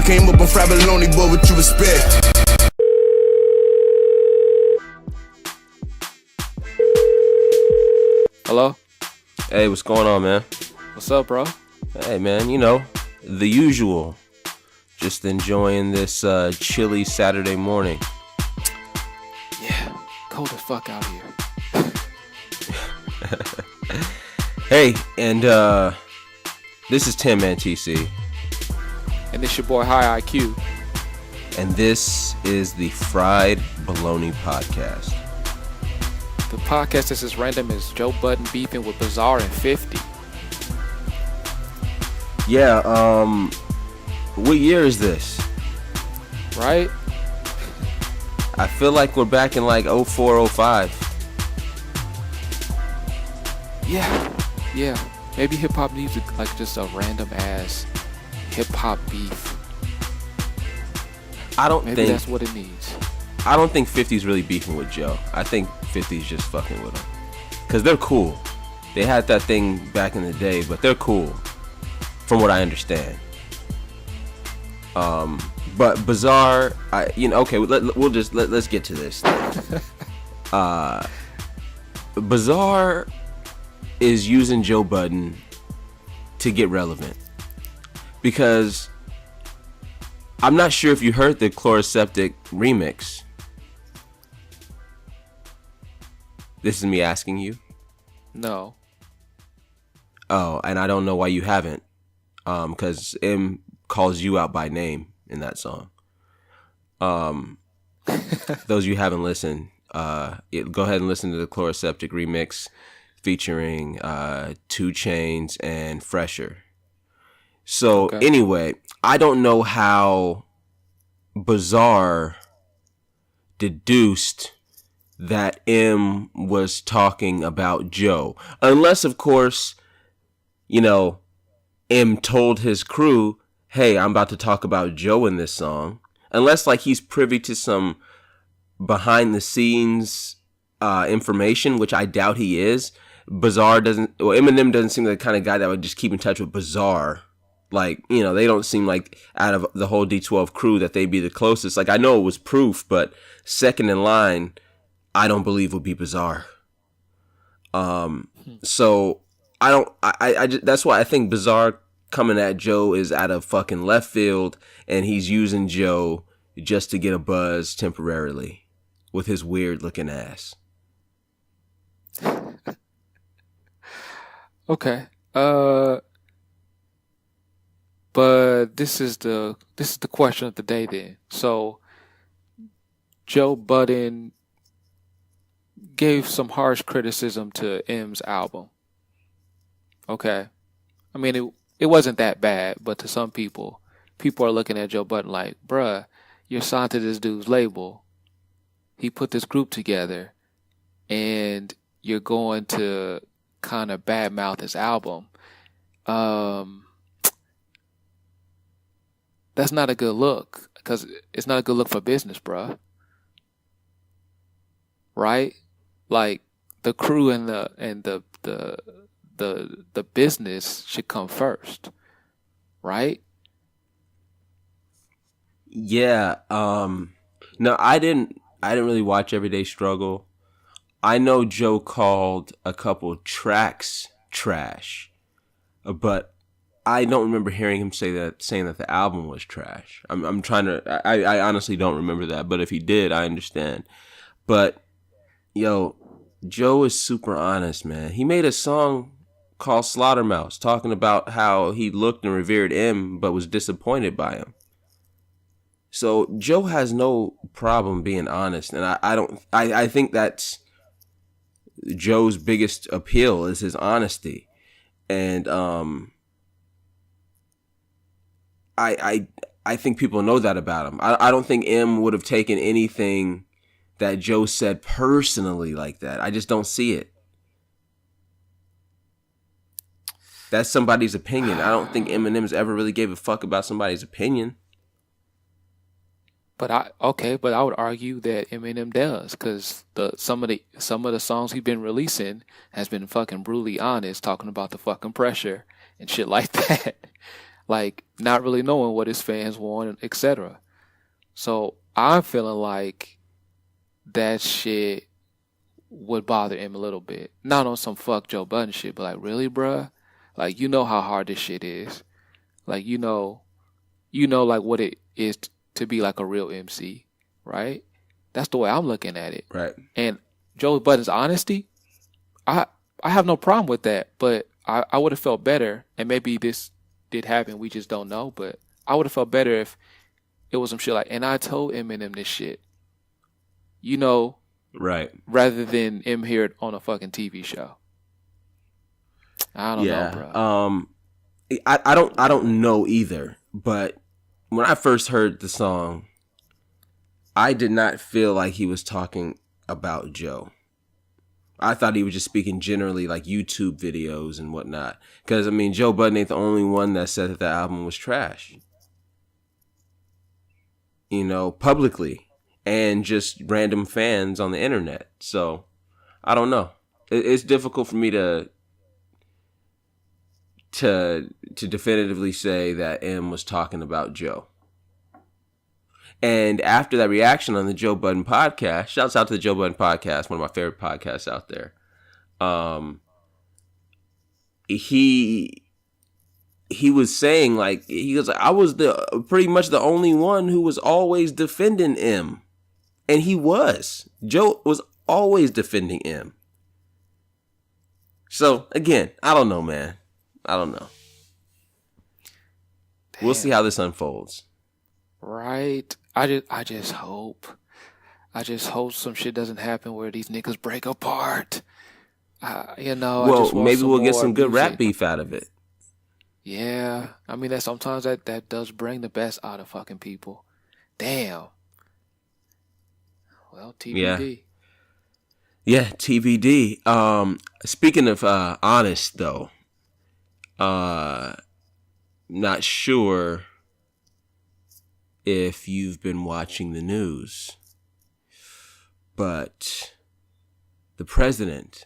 came up on Fried Bologna, boy, what you expect? Hello? Hey, what's going on, man? What's up, bro? Hey, man, you know, the usual. Just enjoying this chilly Saturday morning. Yeah, cold as fuck out here. Hey, and this is Tim Man TC. And this your boy High IQ. And this is the Fried Bologna podcast. The podcast is as random as Joe Budden beefing with Bizarre and 50. Yeah, what year is this? Right? I feel like we're back in like 04, 05. Yeah. Maybe hip hop needs like just a random ass hip hop beef. Maybe that's what it needs. I don't think 50's really beefing with Joe. I think 50's just fucking with him. Because they're cool. They had that thing back in the day, but they're cool. From what I understand. But Bizarre, okay, let's get to this. Bizarre is using Joe Budden to get relevant. Because I'm not sure if you heard the Chloroseptic remix. This is me asking you. No. Oh, and I don't know why you haven't. Because M calls you out by name in that song. Those of you who haven't listened, go ahead and listen to the Chloroseptic remix featuring 2 Chainz and Fresher. So Anyway, I don't know how Bizarre deduced that M was talking about Joe. Unless, of course, M told his crew, hey, I'm about to talk about Joe in this song. Unless, like, he's privy to some behind-the-scenes information, which I doubt he is. Eminem doesn't seem like the kind of guy that would just keep in touch with Bizarre. Like, they don't seem like, out of the whole D12 crew, that they'd be the closest. Like, I know it was Proof, but second in line, I don't believe would be Bizarre. So that's why I think Bizarre coming at Joe is out of fucking left field, and he's using Joe just to get a buzz temporarily with his weird looking ass. Okay. But this is the question of the day then. So Joe Budden gave some harsh criticism to M's album. Okay. I mean, it wasn't that bad, but to some people are looking at Joe Budden like, bruh, you're signed to this dude's label. He put this group together, and you're going to kind of badmouth his album. That's not a good look, because it's not a good look for business, bruh. Right? Like, the crew and the business should come first, right? Yeah. No, I didn't really watch Everyday Struggle. I know Joe called a couple tracks trash, but I don't remember hearing him saying that the album was trash. I honestly don't remember that, but if he did, I understand. But yo, Joe is super honest, man. He made a song called Slaughtermouse talking about how he looked and revered M but was disappointed by him. So Joe has no problem being honest, and I think that's Joe's biggest appeal is his honesty. And I think people know that about him. I don't think M would have taken anything that Joe said personally like that. I just don't see it. That's somebody's opinion. I don't think Eminem's ever really gave a fuck about somebody's opinion. But I would argue that Eminem does, because some of the songs he's been releasing has been fucking brutally honest, talking about the fucking pressure and shit like that. like not really knowing what his fans want, etc. So I'm feeling like that shit would bother him a little bit. Not on some fuck Joe Budden shit, but like, really, bruh? Like, you know how hard this shit is. Like, you know like what it is to be like a real MC, right? That's the way I'm looking at it. Right. And Joe Budden's honesty, I have no problem with that, but I would have felt better, and maybe this did happen, we just don't know, but I would have felt better if it was some shit like, and I told Eminem this shit. You know, right. Rather than him hear it on a fucking TV show. I don't know, bro. I don't know either, but when I first heard the song, I did not feel like he was talking about Joe. I thought he was just speaking generally, like YouTube videos and whatnot. Because, I mean, Joe Budden ain't the only one that said that the album was trash. You know, publicly. And just random fans on the internet. So, I don't know. It's difficult for me to definitively say that M was talking about Joe. And after that reaction on the Joe Budden podcast, shouts out to the Joe Budden podcast, one of my favorite podcasts out there. He was saying, like, he goes, I was pretty much the only one who was always defending M. And he was. Joe was always defending M. So, again, I don't know, man. I don't know. Damn. We'll see how this unfolds. Right. I just hope some shit doesn't happen where these niggas break apart. Well, maybe we'll get some good rap beef out of it. Yeah. I mean, sometimes that does bring the best out of fucking people. Damn. Well, TBD. Yeah, TBD. Speaking of honest, though, not sure if you've been watching the news, but the president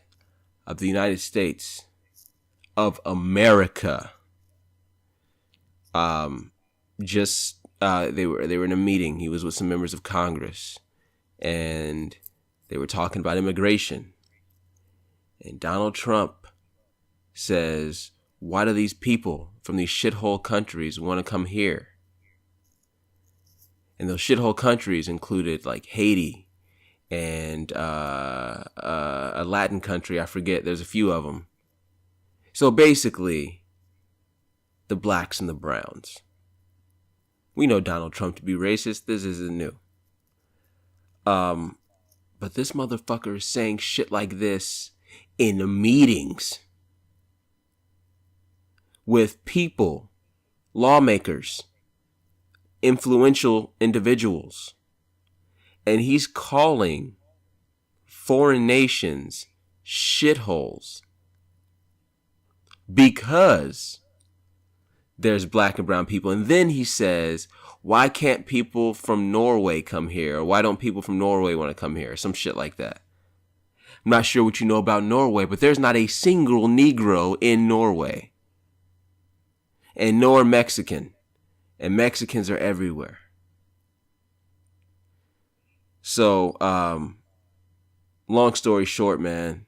of the United States of America, just they were in a meeting. He was with some members of Congress, and they were talking about immigration. And Donald Trump says, "Why do these people from these shithole countries want to come here?" And those shithole countries included like Haiti and a Latin country. I forget. There's a few of them. So basically, the blacks and the browns. We know Donald Trump to be racist. This isn't new. But this motherfucker is saying shit like this in meetings with people, lawmakers, influential individuals, and he's calling foreign nations shitholes because there's black and brown people. And then he says, why can't people from Norway come here? Or why don't people from Norway want to come here? Some shit like that. I'm not sure what you know about Norway, but there's not a single Negro in Norway. And nor Mexican. And Mexicans are everywhere. So, long story short, man,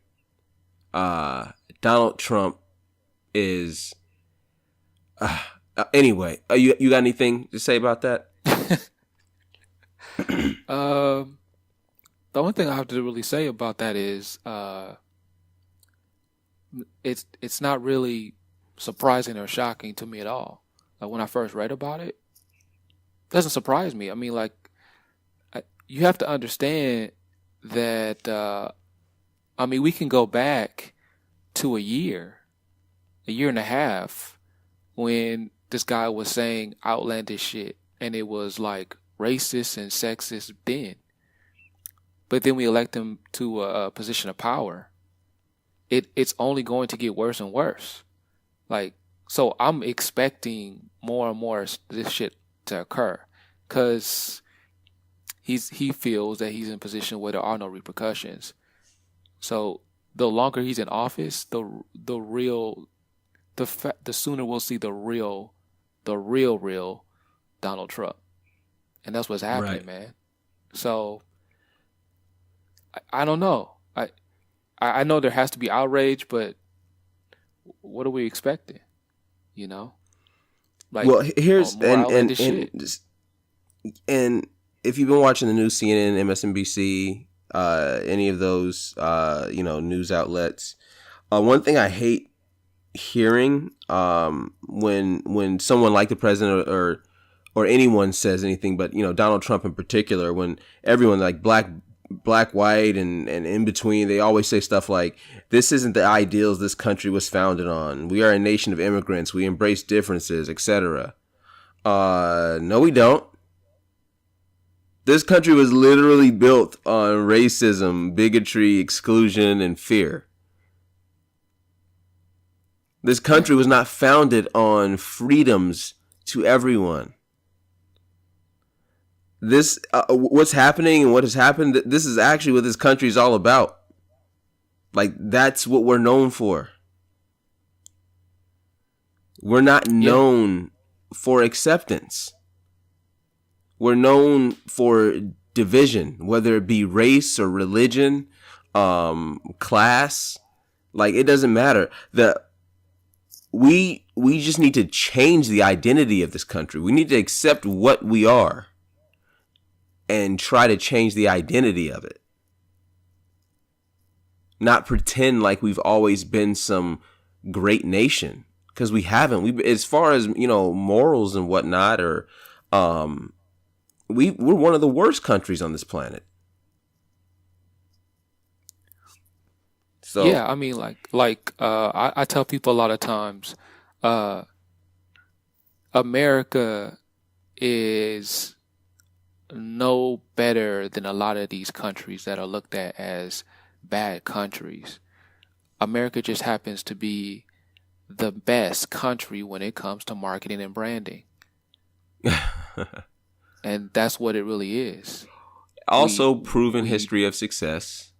Donald Trump is, anyway, you got anything to say about that? The only thing I have to really say about that is, it's not really surprising or shocking to me at all. Like when I first read about it, doesn't surprise me. I mean, like, you have to understand that, I mean, we can go back to a year and a half when this guy was saying outlandish shit and it was like racist and sexist then. But then we elect him to a position of power. It's only going to get worse and worse. Like, so I'm expecting more and more this shit to occur because he feels that he's in a position where there are no repercussions. So the longer he's in office, the sooner we'll see the the real Donald Trump, and that's what's happening, Right. man. So I don't know. I know there has to be outrage, but what are we expecting? You know, like, Well, here's more outlandish shit. and if you've been watching the news, CNN, MSNBC, any of those news outlets, one thing I hate hearing when someone like the president or anyone says anything, but Donald Trump in particular, when everyone like black, white, and in between, they always say stuff like, this isn't the ideals this country was founded on. We are a nation of immigrants. We embrace differences, etc. No, we don't. This country was literally built on racism, bigotry, exclusion, and fear. This country was not founded on freedoms to everyone. This, what's happening and what has happened, this is actually what this country is all about. Like, that's what we're known for. We're not known for acceptance. We're known for division, whether it be race or religion, class. Like, it doesn't matter. We just need to change the identity of this country. We need to accept what we are and try to change the identity of it. Not pretend like we've always been some great nation, because we haven't. We, as far as morals and whatnot, or we're one of the worst countries on this planet. So yeah, I mean, I tell people a lot of times, America is no better than a lot of these countries that are looked at as bad countries. America just happens to be the best country when it comes to marketing and branding. And that's what it really is. Also, proven history of success.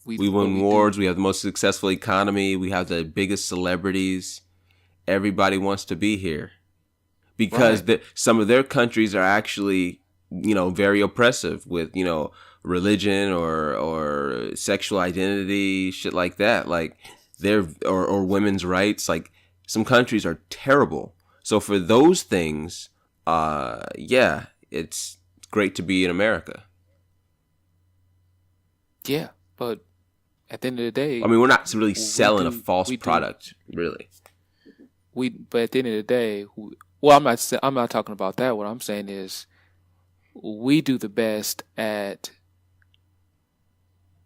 We win awards. We have the most successful economy. We have the biggest celebrities. Everybody wants to be here because some of their countries are actually, very oppressive with, religion or sexual identity, shit like that. Like or women's rights. Like, some countries are terrible. So for those things, it's great to be in America. Yeah, but at the end of the day, I mean, we're not really selling a false product, really. But at the end of the day, well, I'm not talking about that. What I'm saying is, we do the best at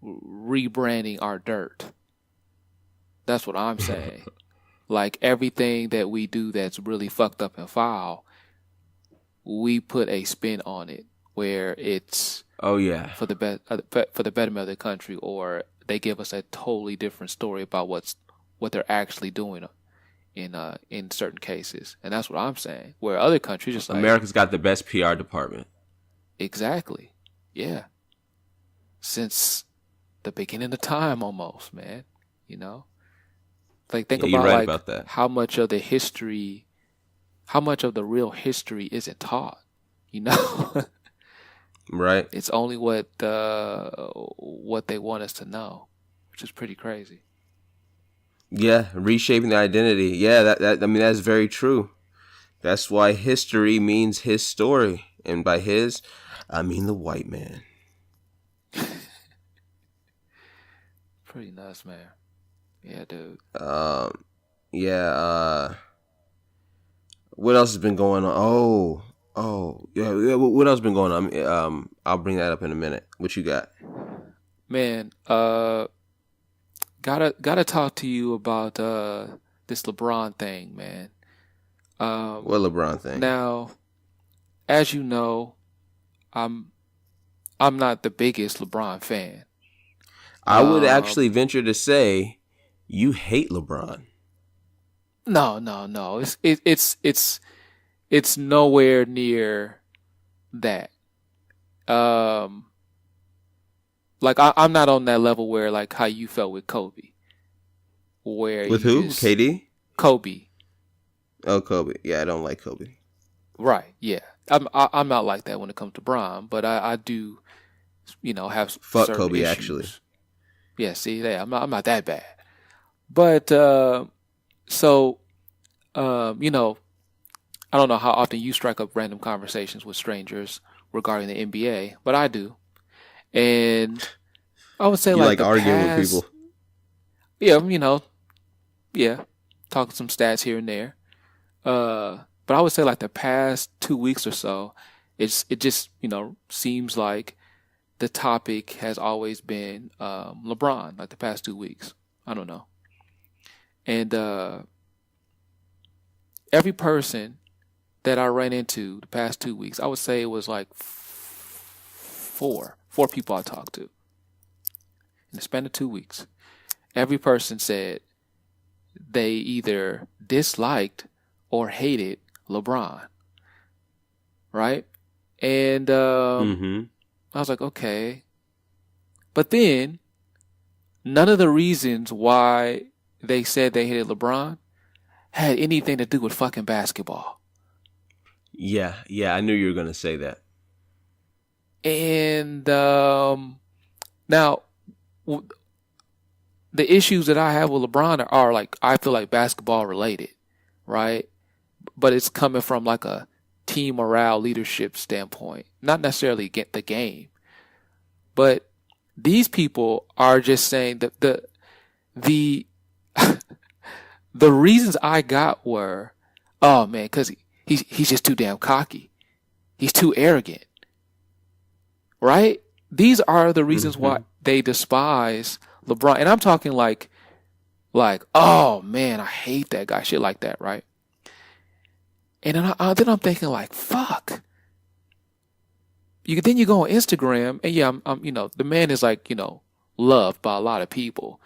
rebranding our dirt. That's what I'm saying. Like, everything that we do that's really fucked up and foul, we put a spin on it where it's for the betterment of the country, or they give us a totally different story about what they're actually doing in certain cases. And that's what I'm saying. Where other countries just like, America's got the best PR department. Exactly. Yeah. Since the beginning of time, almost, man. Like, think about that. How much of the real history isn't taught, Right. It's only what they want us to know, which is pretty crazy. Yeah, reshaping the identity. Yeah, that's very true. That's why history means his story, and by his, I mean the white man. Pretty nuts, man. Yeah, dude. What else has been going on? Yeah. What else has been going on? I'll bring that up in a minute. What you got? Man, gotta talk to you about this LeBron thing, man. What LeBron thing? Now, as you know, I'm not the biggest LeBron fan. I would actually venture to say you hate LeBron. No. It's nowhere near that. Like, I'm not on that level where, like, how you felt with Kobe. Where with who? KD? Kobe. Oh, Kobe. Yeah, I don't like Kobe. Right. Yeah. I'm not like that when it comes to Bron, but I do, have Fuck certain Kobe, issues. actually. Yeah. See, yeah, I'm not that bad. But so I don't know how often you strike up random conversations with strangers regarding the NBA, but I do, and I would say You like like the arguing with past, people. yeah, yeah, talking some stats here and there. But I would say like the past 2 weeks or so, it just seems like the topic has always been LeBron. Like the past 2 weeks, I don't know, and every person that I ran into the past 2 weeks, I would say it was like four people I talked to in the span of 2 weeks. Every person said they either disliked or hated LeBron, right? And I was like, okay. But then none of the reasons why they said they hated LeBron had anything to do with fucking basketball. Yeah, I knew you were going to say that. And now the issues that I have with LeBron are like, I feel like basketball related, right? But it's coming from like a team morale leadership standpoint, not necessarily get the game. But these people are just saying that the the reasons I got were, oh man, because he's just too damn cocky. He's too arrogant. Right? These are the reasons why they despise LeBron. And I'm talking like, oh man, I hate that guy. Shit like that, right? And then I'm thinking like, fuck. Then you go on Instagram and yeah, I'm the man is like, loved by a lot of people.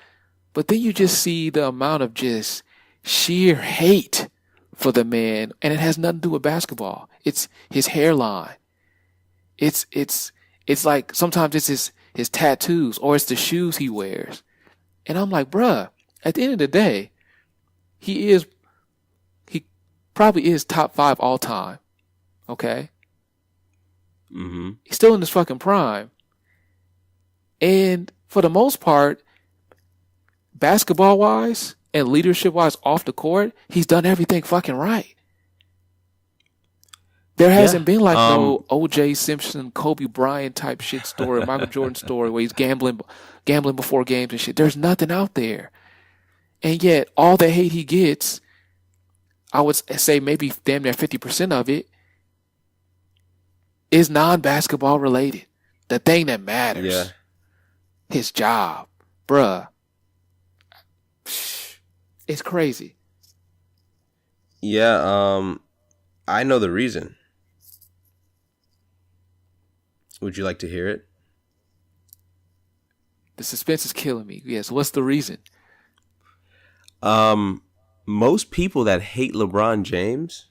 But then you just see the amount of just sheer hate for the man, and it has nothing to do with basketball. It's his hairline. It's like sometimes it's his tattoos or it's the shoes he wears. And I'm like, bruh, at the end of the day, he probably is top 5 all time. Okay? Mm-hmm. He's still in his fucking prime. And for the most part, basketball wise and leadership wise off the court, he's done everything fucking right. There hasn't been like no O.J. Simpson, Kobe Bryant type shit story, Michael Jordan story where he's gambling before games and shit. There's nothing out there. And yet all the hate he gets, I would say maybe damn near 50% of it is non-basketball related. The thing that matters. Yeah. His job. Bruh. It's crazy. Yeah, I know the reason. Would you like to hear it? The suspense is killing me. Yes, what's the reason? Most people that hate LeBron James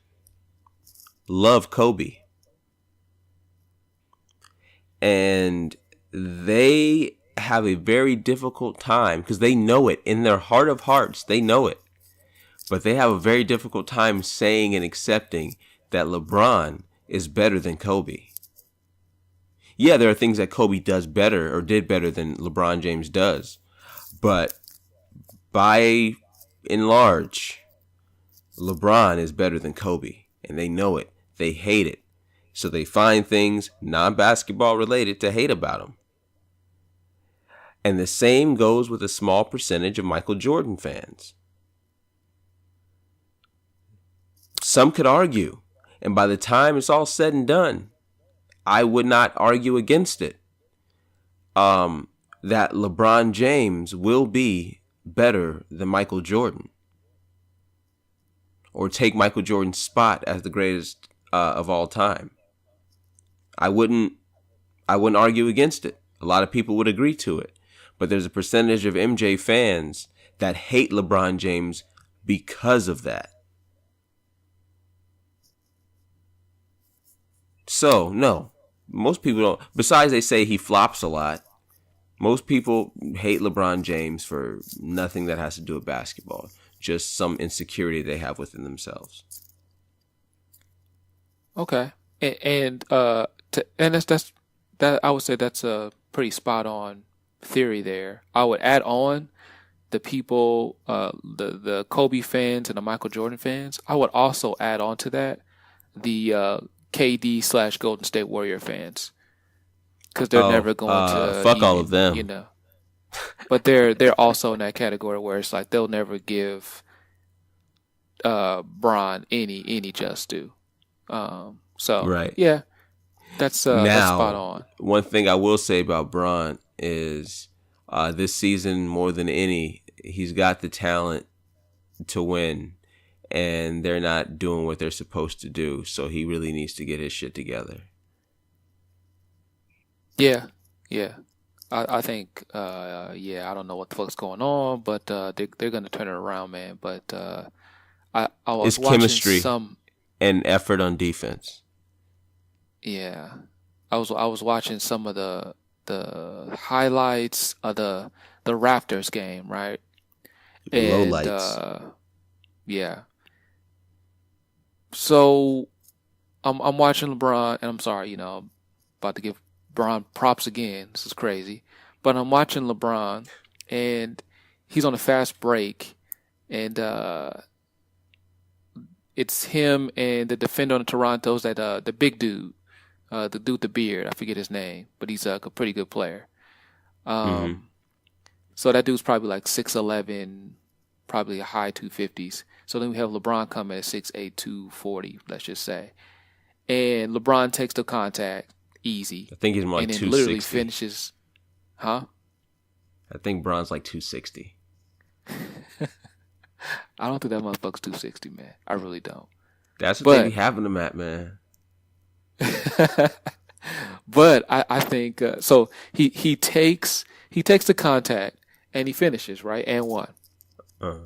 love Kobe. And they have a very difficult time because they know it in their heart of hearts. They know it. But they have a very difficult time saying and accepting that LeBron is better than Kobe. Yeah, there are things that Kobe does better or did better than LeBron James does. But by and large, LeBron is better than Kobe. And they know it. They hate it. So they find things non-basketball related to hate about him. And the same goes with a small percentage of Michael Jordan fans. Some could argue, and by the time it's all said and done, I would not argue against it, that LeBron James will be better than Michael Jordan, or take Michael Jordan's spot as the greatest of all time. I wouldn't argue against it. A lot of people would agree to it. But there's a percentage of MJ fans that hate LeBron James because of that. So, no. Most people don't. Besides, they say he flops a lot. Most people hate LeBron James for nothing that has to do with basketball. Just some insecurity they have within themselves. Okay. And that's that I would say that's a pretty spot on theory there. I would add on the people, the Kobe fans and the Michael Jordan fans. I would also add on to that the KD slash Golden State Warrior fans because they're Oh, never going to fuck all of even, them. But they're also in that category where it's like they'll never give Bron any just due. So Right. yeah, that's spot Now, on. one thing I will say about Bron is this season, more than any, he's got the talent to win, and they're not doing what they're supposed to do. So he really needs to get his shit together. Yeah, yeah. I think yeah, I don't know what the fuck's going on, but they're gonna turn it around, man. But I was It's watching chemistry some and effort on defense. yeah. I was watching some of the highlights of the Raptors game, right? Low And lights. yeah. So I'm watching LeBron, and I'm sorry, about to give Bron props again. This is crazy, but I'm watching LeBron, and he's on a fast break, and it's him and the defender on the Toronto's that the big dude, the dude with the beard. I forget his name, but he's a pretty good player. Hmm. Um, so that dude's probably like 6'11", probably a high 250s. So then we have LeBron coming at 6'8", 240, let's just say. And LeBron takes the contact easy I think he's more like and then literally 260. finishes. Huh? I think Bron's like 260. I don't think that motherfucker's 260, man. I really don't. That's what they be But having him at, man. but I think so he takes the contact and he finishes, right? And one. Uh,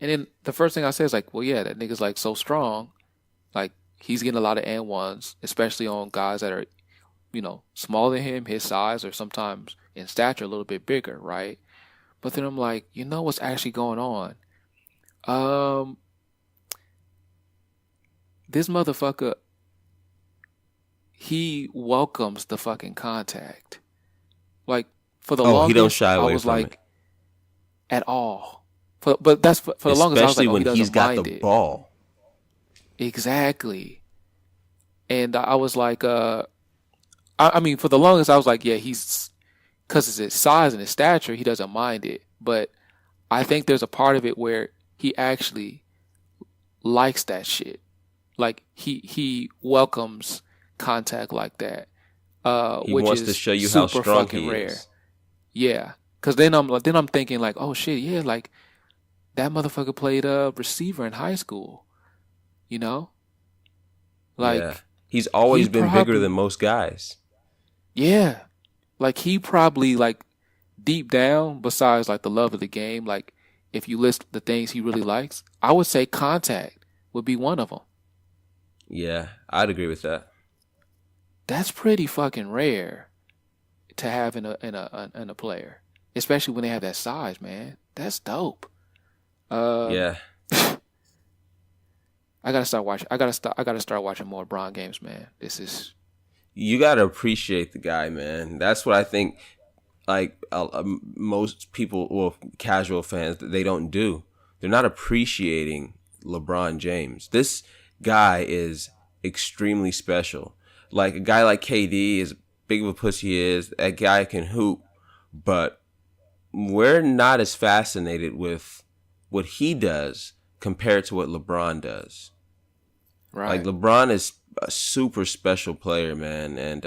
And then the first thing I say is like, well, yeah, that nigga's like so strong. Like he's getting a lot of and ones, especially on guys that are, smaller than him, his size, or sometimes in stature a little bit bigger, right? But then I'm like, you know what's actually going on? Um, this motherfucker, he welcomes the fucking contact. Like for the oh, he don't longest, shy I away was from it. like, at all. But that's for the longest I was Especially like, oh, he when he's doesn't got the mind it. ball. Exactly. And I was like, I mean, for the longest I was like, yeah, because it's his size and his stature, he doesn't mind it. But I think there's a part of it where he actually likes that shit. Like he welcomes contact like that, He which wants to is show you how super strong fucking he rare. is. Yeah, because then I'm thinking like, oh shit, yeah, like that motherfucker played receiver in high school. You know, Yeah. like He's he always been bigger probably than most guys. yeah, like he probably like deep down, besides like the love of the game, like if you list the things he really likes, I would say contact would be one of them. Yeah, I'd agree with that. That's pretty fucking rare to have in a player, especially when they have that size, man. That's dope. Uh, Yeah. I gotta start watching. I gotta start watching more Bron games, man. This is You got to appreciate the guy, man. That's what I think, like, most people, well, casual fans, they don't do. They're not appreciating LeBron James. This guy is extremely special. Like, a guy like KD, as big of a pussy he is, that guy can hoop, but we're not as fascinated with what he does compared to what LeBron does. Like, right. LeBron is a super special player, man, and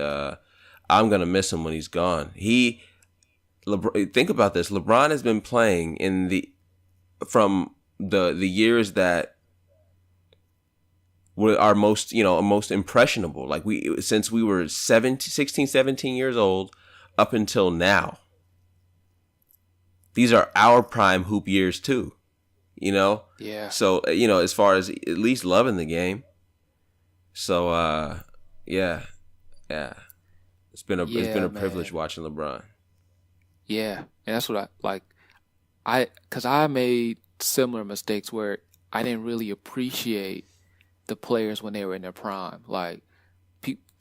I'm gonna miss him when he's gone. Think about this. LeBron has been playing from the years that were our most impressionable. Like since we were 16, 17 years old up until now. These are our prime hoop years too. Yeah. So as far as at least loving the game. So yeah. It's been Yeah, a privilege man. watching LeBron. Yeah, and that's what I like. Cause I made similar mistakes where I didn't really appreciate the players when they were in their prime. Like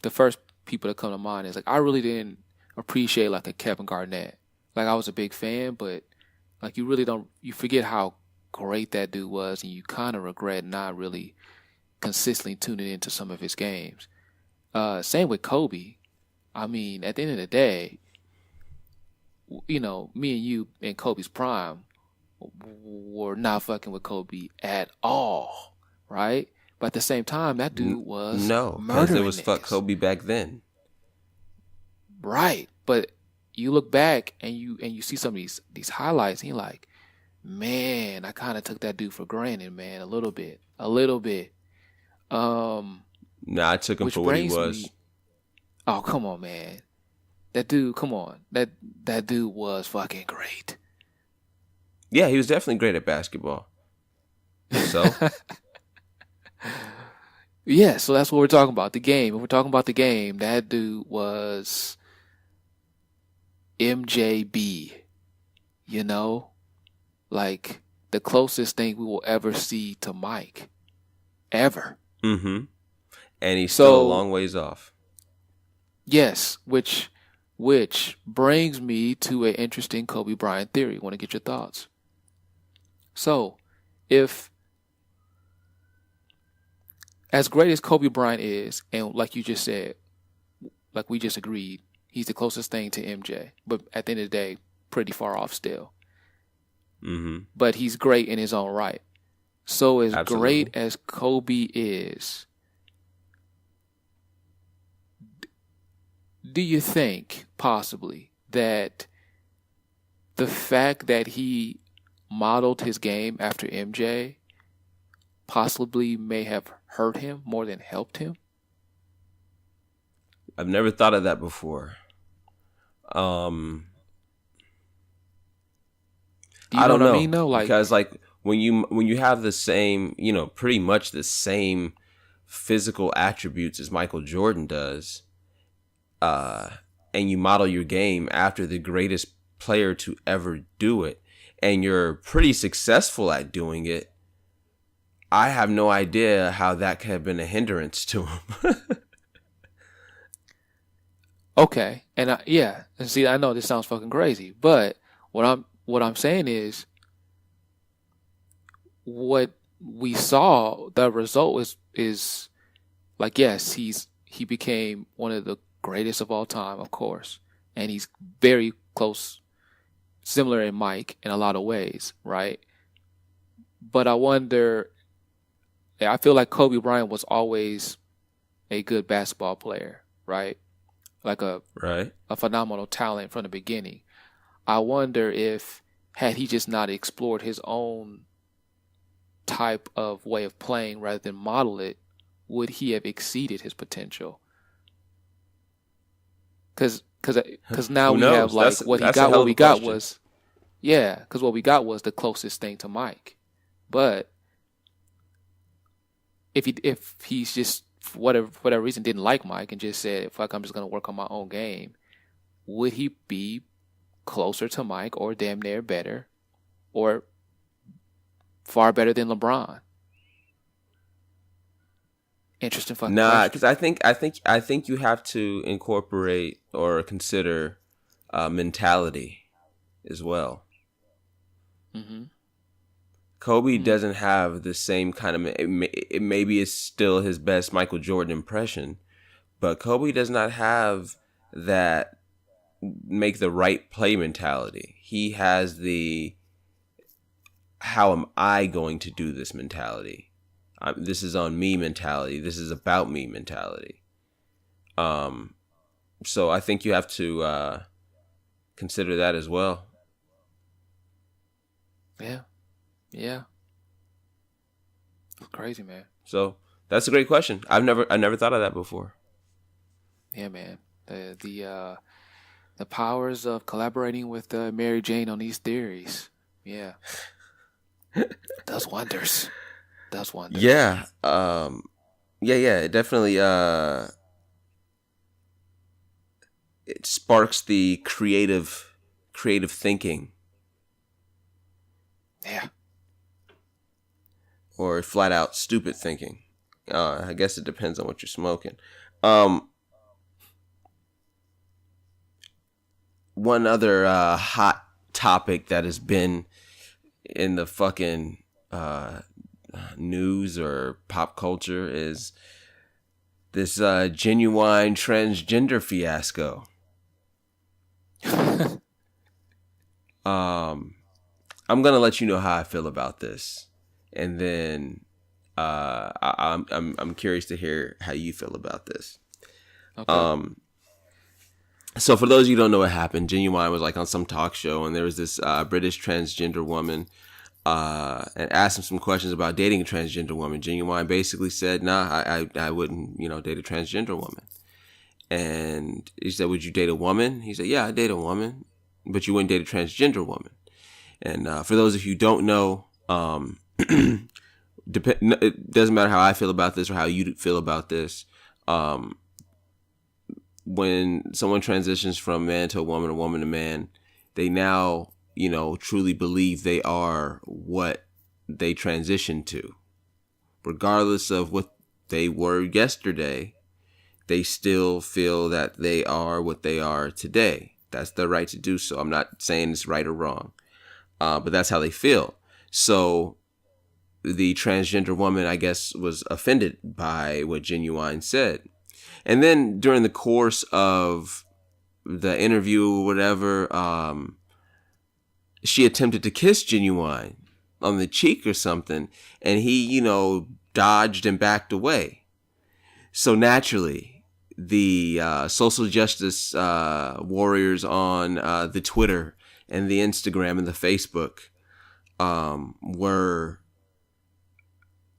the first people that come to mind is like I really didn't appreciate like a Kevin Garnett. Like I was a big fan, but like you forget how great that dude was, and you kind of regret not really consistently tuning into some of his games. Same with Kobe. I mean, at the end of the day, me and you in Kobe's prime were not fucking with Kobe at all, right? But at the same time, that dude was no, because it was niggas. fuck Kobe back then, right? But you look back and you see some of these highlights, and you're like, man, I kind of took that dude for granted, man, a little bit. Nah, I took him for what he was. Oh, come on, man. That dude, come on. That dude was fucking great. Yeah, he was definitely great at basketball. So? Yeah, so that's what we're talking about. The game. If we're talking about the game, that dude was MJB. Like the closest thing we will ever see to Mike. Ever. Mm-hmm. And he's still a long ways off. Yes, which brings me to an interesting Kobe Bryant theory. Want to get your thoughts. So, if as great as Kobe Bryant is, and like you just said, like we just agreed, he's the closest thing to MJ, but at the end of the day, pretty far off still. Mm-hmm. But he's great in his own right. So as Absolutely. great as Kobe is, do you think possibly that the fact that he modeled his game after MJ possibly may have hurt him more than helped him? I've never thought of that before. I don't know what I mean, though? Like, because like when you have the same, pretty much the same physical attributes as Michael Jordan does, and you model your game after the greatest player to ever do it, and you're pretty successful at doing it, I have no idea how that could have been a hindrance to him. okay, and and see, I know this sounds fucking crazy, but what I'm saying is, what we saw, the result is like, yes, he became one of the greatest of all time, of course, and he's very close, similar in Mike in a lot of ways, right? But I feel like Kobe Bryant was always a good basketball player, right? Like a phenomenal talent from the beginning. I wonder if, had he just not explored his own type of way of playing rather than model it, would he have exceeded his potential? Because now we have like what we got was the closest thing to Mike. But if he's just for whatever reason didn't like Mike and just said, fuck, I'm just gonna work on my own game, would he be closer to Mike or damn near better or far better than LeBron? Interesting fucking question. Because I think you have to incorporate or consider mentality as well. Mm-hmm. Kobe doesn't have the same kind of. It maybe is still his best Michael Jordan impression, but Kobe does not have that make the right play mentality. He has the how am I going to do this mentality. This is on me mentality. This is about me mentality. So I think you have to consider that as well. Yeah. It's crazy, man. So that's a great question. I never thought of that before. Yeah, man. The powers of collaborating with Mary Jane on these theories. Yeah. Does wonders. Yeah. It definitely it sparks the creative thinking. Yeah. Or flat out stupid thinking. I guess it depends on what you're smoking. One other hot topic that has been in the fucking news or pop culture is this Ginuwine transgender fiasco. I'm gonna let you know how I feel about this, and then I'm curious to hear how you feel about this. Okay. So for those of you who don't know what happened, Ginuwine was like on some talk show, and there was this British transgender woman, and asked him some questions about dating a transgender woman. Ginuwine basically said, "Nah, I wouldn't, date a transgender woman." And he said, "Would you date a woman?" He said, "Yeah, I date a woman, but you wouldn't date a transgender woman." And for those of you who don't know, it doesn't matter how I feel about this or how you feel about this. When someone transitions from man to a woman to man, they now, truly believe they are what they transition to. Regardless of what they were yesterday, they still feel that they are what they are today. That's their right to do so. I'm not saying it's right or wrong, but that's how they feel. So the transgender woman, I guess, was offended by what Ginuwine said. And then during the course of the interview or whatever, she attempted to kiss Ginuwine on the cheek or something, and he, dodged and backed away. So naturally, the social justice warriors on the Twitter and the Instagram and the Facebook were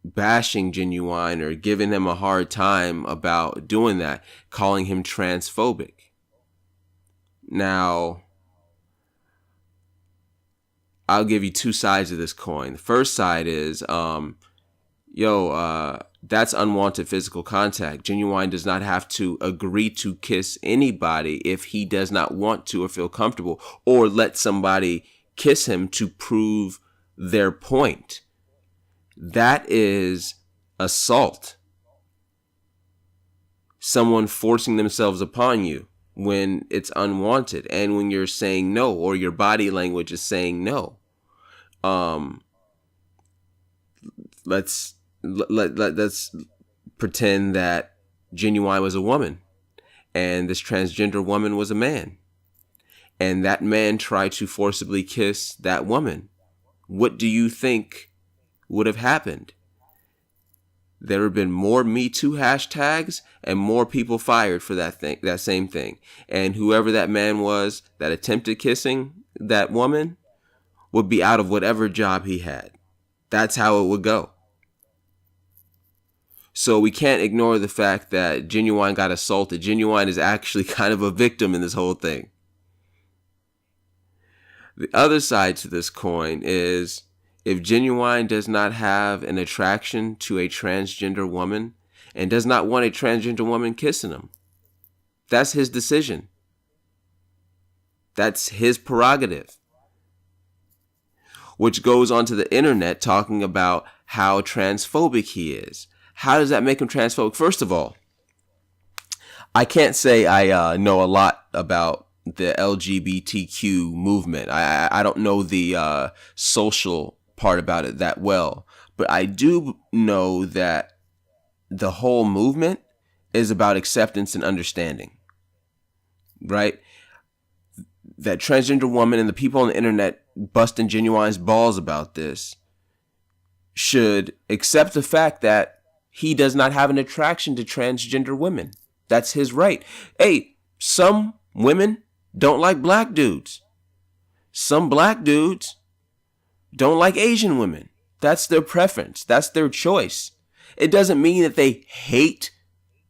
bashing Ginuwine or giving him a hard time about doing that, calling him transphobic. Now, I'll give you two sides of this coin. The first side is, that's unwanted physical contact. Ginuwine does not have to agree to kiss anybody if he does not want to or feel comfortable, or let somebody kiss him to prove their point. That is assault. Someone forcing themselves upon you when it's unwanted and when you're saying no, or your body language is saying no. Let's pretend that Ginuwine was a woman and this transgender woman was a man, and that man tried to forcibly kiss that woman. What do you think would have happened? There would have been more MeToo hashtags and more people fired for that same thing. And whoever that man was that attempted kissing that woman would be out of whatever job he had. That's how it would go. So we can't ignore the fact that Ginuwine got assaulted. Ginuwine is actually kind of a victim in this whole thing. The other side to this coin is, if Ginuwine does not have an attraction to a transgender woman and does not want a transgender woman kissing him, that's his decision. That's his prerogative. Which goes onto the internet talking about how transphobic he is. How does that make him transphobic? First of all, I can't say I know a lot about the LGBTQ movement. I don't know the social part about it that well, but I do know that the whole movement is about acceptance and understanding, right? That transgender woman and the people on the internet busting Ginuwine's balls about this should accept the fact that he does not have an attraction to transgender women. That's his right. Hey, some women don't like black dudes. Some black dudes don't like Asian women. That's their preference. That's their choice. It doesn't mean that they hate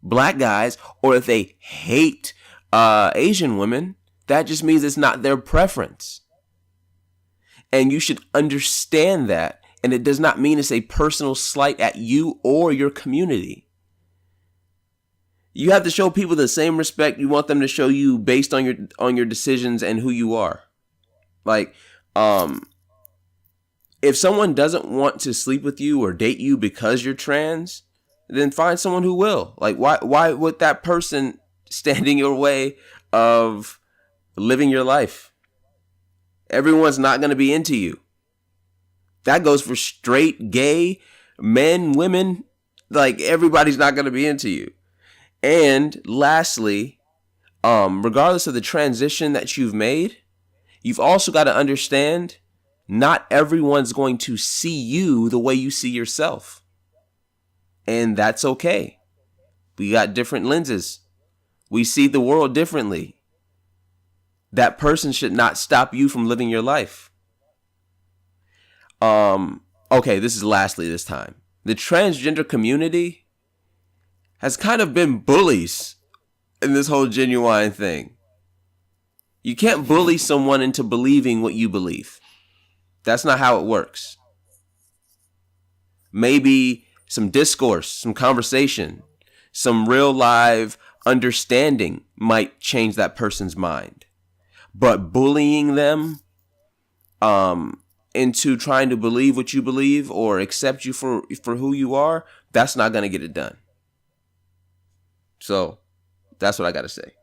black guys or that they hate Asian women. That just means it's not their preference. And you should understand that. And it does not mean it's a personal slight at you or your community. You have to show people the same respect you want them to show you based on your decisions and who you are. Like, if someone doesn't want to sleep with you or date you because you're trans, then find someone who will. Like, why would that person stand in your way of living your life? Everyone's not going to be into you. That goes for straight, gay, men, women. Like, everybody's not going to be into you. And lastly, regardless of the transition that you've made, you've also got to understand not everyone's going to see you the way you see yourself. And that's okay. We got different lenses. We see the world differently. That person should not stop you from living your life. Okay, this is lastly this time. The transgender community has kind of been bullies in this whole Ginuwine thing. You can't bully someone into believing what you believe. That's not how it works. Maybe some discourse, some conversation, some real live understanding might change that person's mind. But bullying them into trying to believe what you believe or accept you for who you are, that's not going to get it done. So that's what I got to say.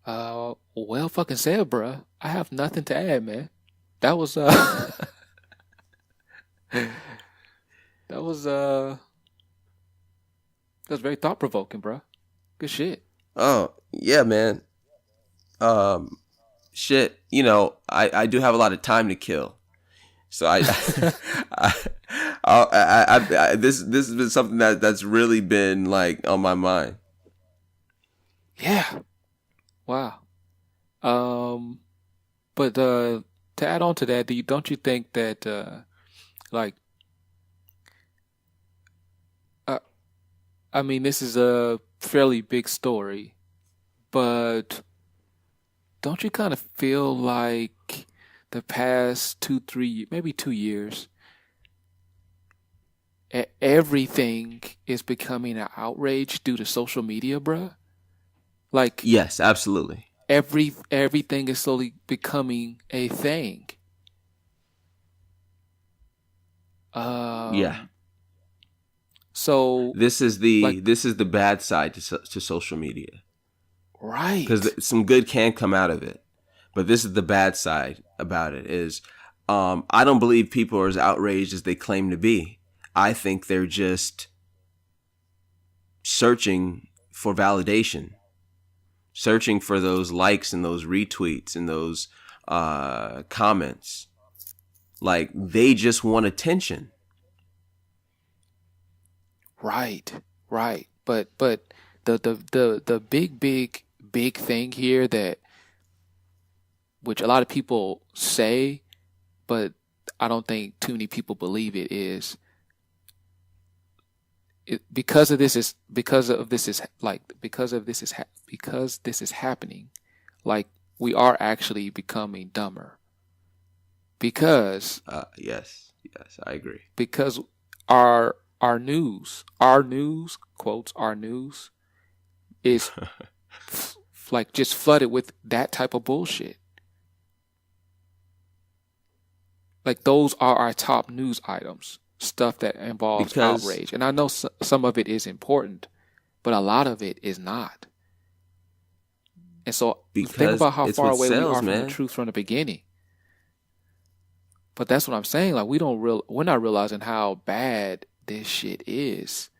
Well fucking said, bruh. I have nothing to add, man. That was that was very thought provoking, bruh. Good shit. Oh, yeah, man. Shit, you know, I do have a lot of time to kill. So this has been something that's really been like on my mind. Yeah. Wow. But to add on to that, don't you think that I mean, this is a fairly big story, but don't you kind of feel like the past 2-3, maybe 2 years, everything is becoming an outrage due to social media, bruh? Like, yes, absolutely. Everything is slowly becoming a thing. Yeah. So this is the bad side to social media, right? Because some good can come out of it, but this is the bad side about it. Is I don't believe people are as outraged as they claim to be. I think they're just searching for validation, searching for those likes and those retweets and those comments. Like, they just want attention. Right. But the big thing here, that which a lot of people say, but I don't think too many people believe it, is because this is happening, like, we are actually becoming dumber. Because yes, I agree. Because our news is like just flooded with that type of bullshit. Like, those are our top news items, stuff that involves outrage. And I know some of it is important, but a lot of it is not. And so think about how far away we are from the truth from the beginning. But that's what I'm saying. Like, we're not realizing how bad this shit is.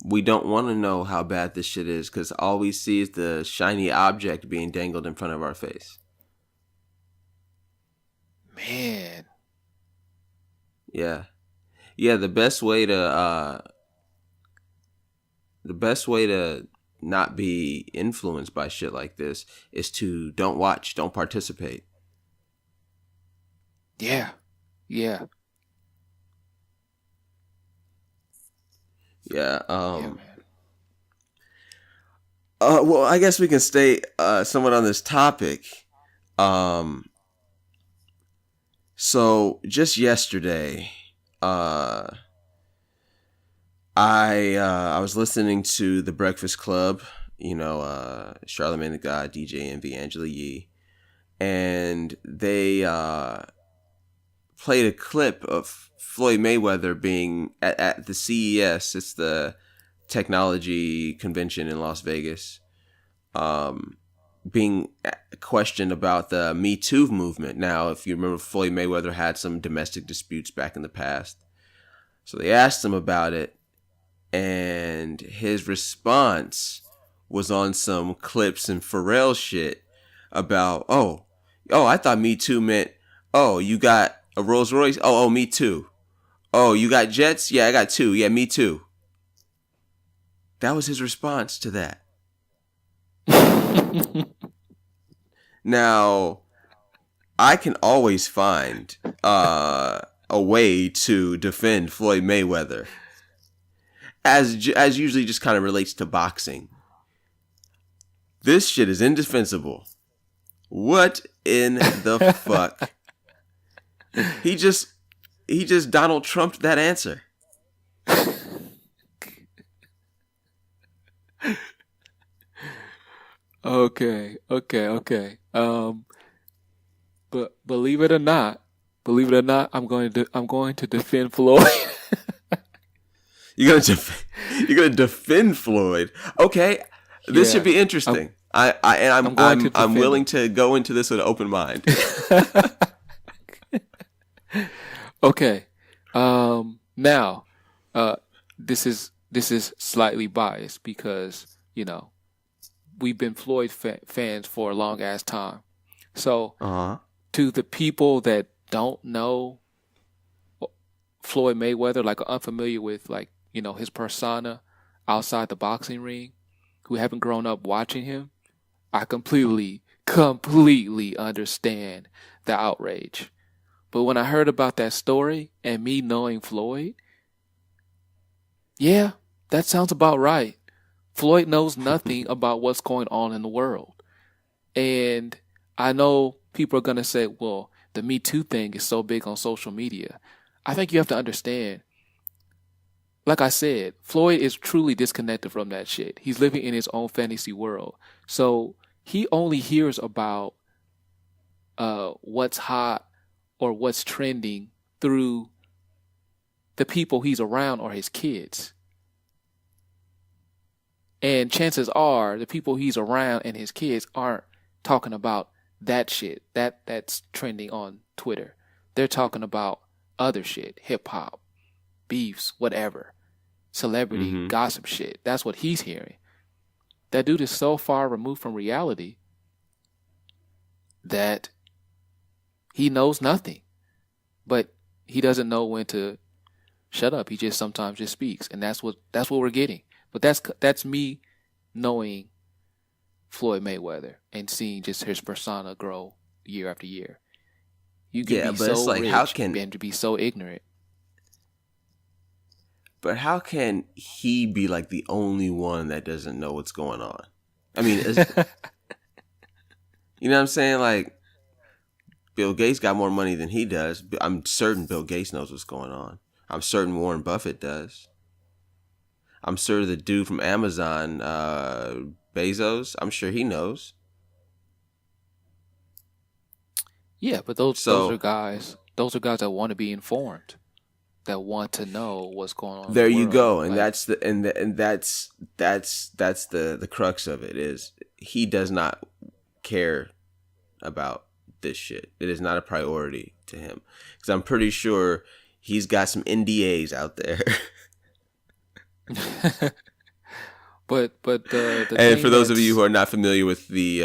We don't want to know how bad this shit is, because all we see is the shiny object being dangled in front of our face. Man. Yeah. The best way to not be influenced by shit like this is to don't watch, don't participate. Yeah. Yeah. Man. Well, I guess we can stay somewhat on this topic. So just yesterday, I was listening to The Breakfast Club, Charlamagne the God, DJ Envy, Angela Yee, and they played a clip of Floyd Mayweather being at the CES. It's the technology convention in Las Vegas. Being questioned about the MeToo movement. Now, if you remember, Floyd Mayweather had some domestic disputes back in the past. So they asked him about it, and his response was on some clips and Pharrell shit about, I thought Me Too meant, you got a Rolls Royce? Oh, me too. Oh, you got jets? Yeah, I got two. Yeah, me too. That was his response to that. Now, I can always find a way to defend Floyd Mayweather, as usually just kind of relates to boxing. This shit is indefensible. What in the fuck? He just Donald Trumped that answer. Okay. But believe it or not, I'm going to defend Floyd. You're gonna defend Floyd. Okay, this should be interesting. I'm willing to go into this with an open mind. Okay. Now, this is slightly biased because we've been Floyd fans for a long ass time. So, to the people that don't know Floyd Mayweather, like are unfamiliar with his persona outside the boxing ring, who haven't grown up watching him, I completely understand the outrage. But when I heard about that story and me knowing Floyd, yeah, that sounds about right. Floyd knows nothing about what's going on in the world. And I know people are going to say, well, the Me Too thing is so big on social media. I think you have to understand, like I said, Floyd is truly disconnected from that shit. He's living in his own fantasy world. So he only hears about what's hot or what's trending through the people he's around or his kids. And chances are the people he's around and his kids aren't talking about that shit that's trending on Twitter. They're talking about other shit, hip hop, beefs, whatever, celebrity gossip shit. That's what he's hearing. That dude is so far removed from reality that he knows nothing. But he doesn't know when to shut up. He just sometimes just speaks, and that's what we're getting. But that's me knowing Floyd Mayweather and seeing just his persona grow year after year. You can be so rich and to be so ignorant. But how can he be like the only one that doesn't know what's going on? I mean, you know what I'm saying? Like, Bill Gates got more money than he does. I'm certain Bill Gates knows what's going on. I'm certain Warren Buffett does. I'm sure the dude from Amazon, Bezos, I'm sure he knows. Yeah, but those are guys that want to be informed, that want to know what's going on. There you go, and that's the crux of it is he does not care about this shit. It is not a priority to him because I'm pretty sure he's got some NDAs out there. but the and for those of you who are not familiar with the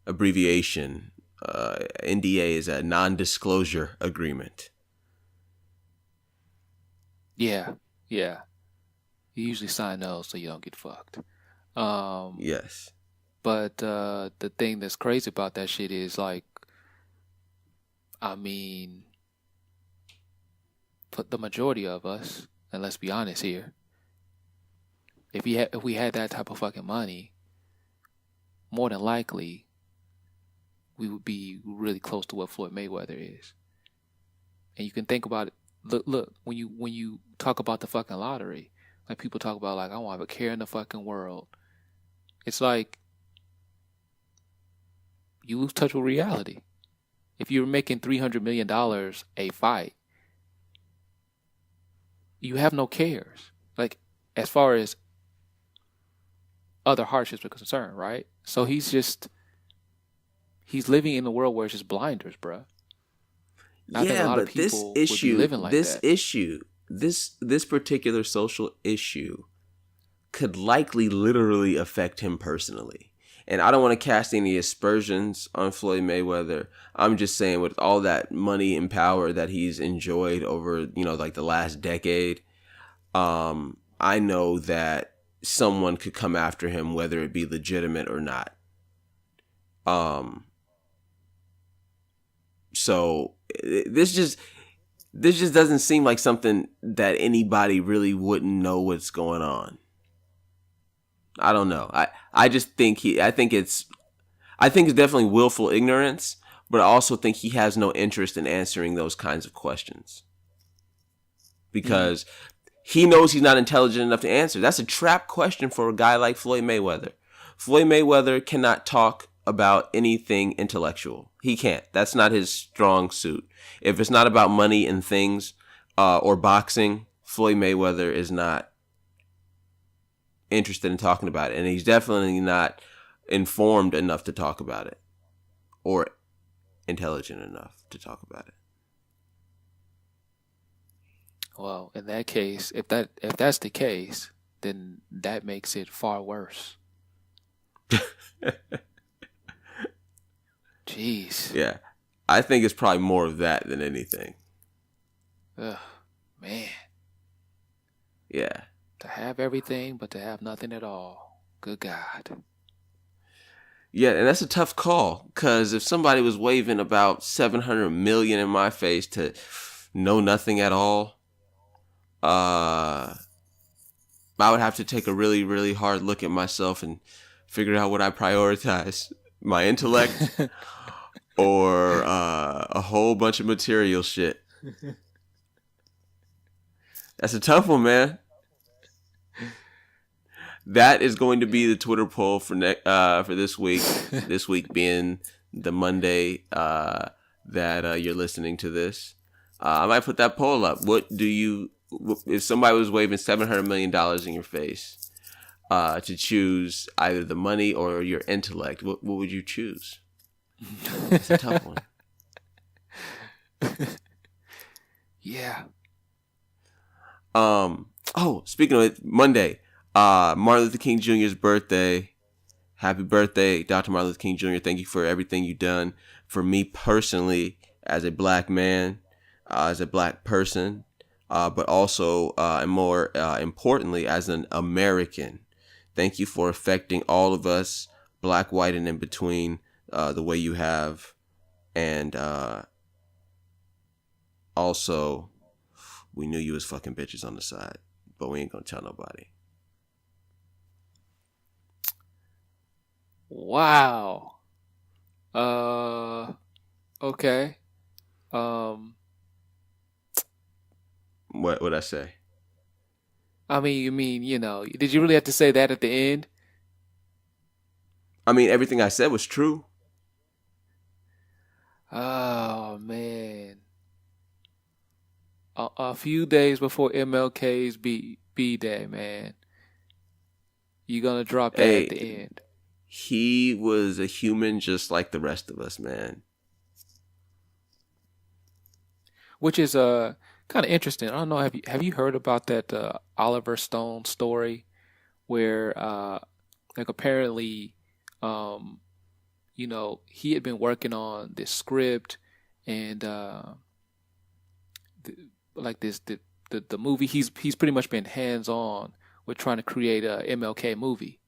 abbreviation, NDA is a non-disclosure agreement. Yeah. You usually sign those so you don't get fucked. Yes. But the thing that's crazy about that shit is like, I mean, for the majority of us, and let's be honest here, if we had that type of fucking money, more than likely we would be really close to what Floyd Mayweather is. And you can think about it. Look, when you talk about the fucking lottery, like people talk about like I don't have a care in the fucking world. It's like you lose touch with reality. If you're making $300 million a fight, you have no cares. Like, as far as other hardships are concerned, right? So he's living in a world where it's just blinders, bruh. I think a Yeah, lot of but this people would be issue, living like this that. issue, this particular social issue could likely literally affect him personally. And I don't want to cast any aspersions on Floyd Mayweather. I'm just saying, with all that money and power that he's enjoyed over, like the last decade, I know that someone could come after him, whether it be legitimate or not. So this just doesn't seem like something that anybody really wouldn't know what's going on. I don't know. I just think I think it's definitely willful ignorance, but I also think he has no interest in answering those kinds of questions. Because he knows he's not intelligent enough to answer. That's a trap question for a guy like Floyd Mayweather. Floyd Mayweather cannot talk about anything intellectual. He can't. That's not his strong suit. If it's not about money and things or boxing, Floyd Mayweather is not interested in talking about it. And he's definitely not informed enough to talk about it or intelligent enough to talk about it. Well, in that case, if that's the case, then that makes it far worse. Jeez. Yeah. I think it's probably more of that than anything. Ugh, man. Yeah. To have everything, but to have nothing at all. Good God. Yeah, and that's a tough call, because if somebody was waving about 700 million in my face to know nothing at all, I would have to take a really, really hard look at myself and figure out what I prioritize. My intellect or a whole bunch of material shit. That's a tough one, man. That is going to be the Twitter poll for this week. This week being the Monday that you're listening to this. I might put that poll up. If somebody was waving $700 million in your face to choose either the money or your intellect, what would you choose? It's a tough one. Yeah. Speaking of it, Monday, Martin Luther King Jr.'s birthday. Happy birthday, Dr. Martin Luther King Jr. Thank you for everything you've done for me personally as a black man, as a black person, but also, and more importantly, as an American. Thank you for affecting all of us, black, white, and in between, the way you have. And also, we knew you was fucking bitches on the side, but we ain't gonna tell nobody. Wow. Okay. What would I say? I mean, did you really have to say that at the end? I mean, everything I said was true. Oh, man. A few days before MLK's B-Day, man. You're going to drop that at the end. He was a human just like the rest of us, man. Which is kind of interesting. I don't know, have you heard about that Oliver Stone story where apparently he had been working on this script and the movie he's pretty much been hands on with trying to create a MLK movie.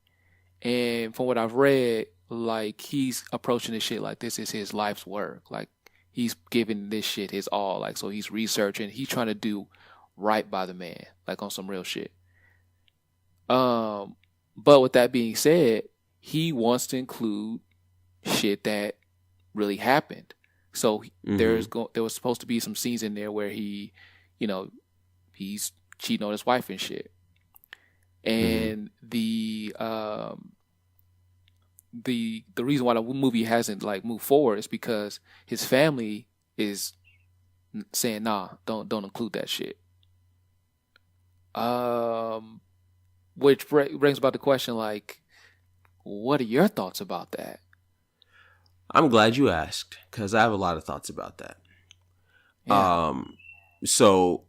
And from what I've read, like, he's approaching this shit like this is his life's work. Like, he's giving this shit his all. Like, so he's researching. He's trying to do right by the man, like on some real shit. But with that being said, he wants to include shit that really happened. So there was supposed to be some scenes in there where he's cheating on his wife and shit. And the reason why the movie hasn't like moved forward is because his family is saying, nah, don't include that shit. Which brings about the question, like, what are your thoughts about that? I'm glad you asked, because I have a lot of thoughts about that. Yeah. So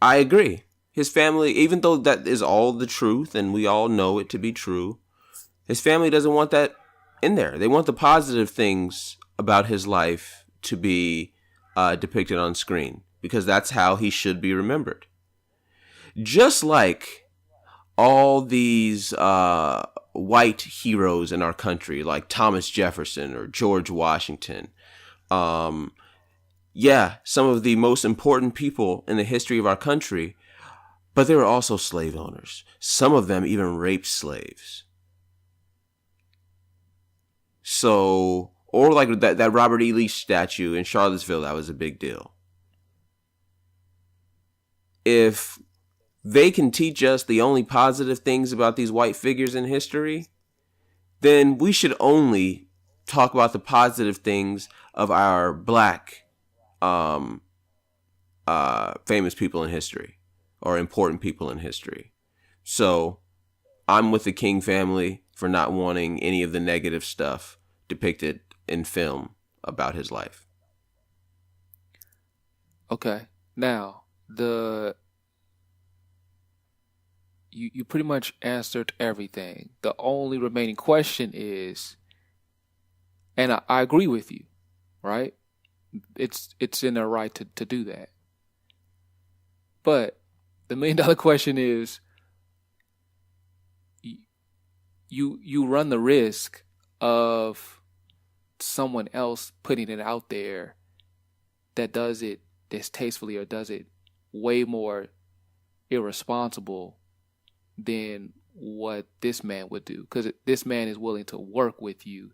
I agree. His family, even though that is all the truth and we all know it to be true, his family doesn't want that in there. They want the positive things about his life to be depicted on screen, because that's how he should be remembered. Just like all these white heroes in our country, like Thomas Jefferson or George Washington. Yeah, some of the most important people in the history of our country, but they were also slave owners. Some of them even raped slaves. So, or like that Robert E. Lee statue in Charlottesville, that was a big deal. If they can teach us the only positive things about these white figures in history, then we should only talk about the positive things of our black famous people in history or important people in history. So I'm with the King family for not wanting any of the negative stuff depicted in film about his life. Okay. Now, you pretty much answered everything. The only remaining question is, and I agree with you, right? It's in their right to do that. But the $1 million question is, you run the risk of someone else putting it out there that does it distastefully or does it way more irresponsible than what this man would do, because this man is willing to work with you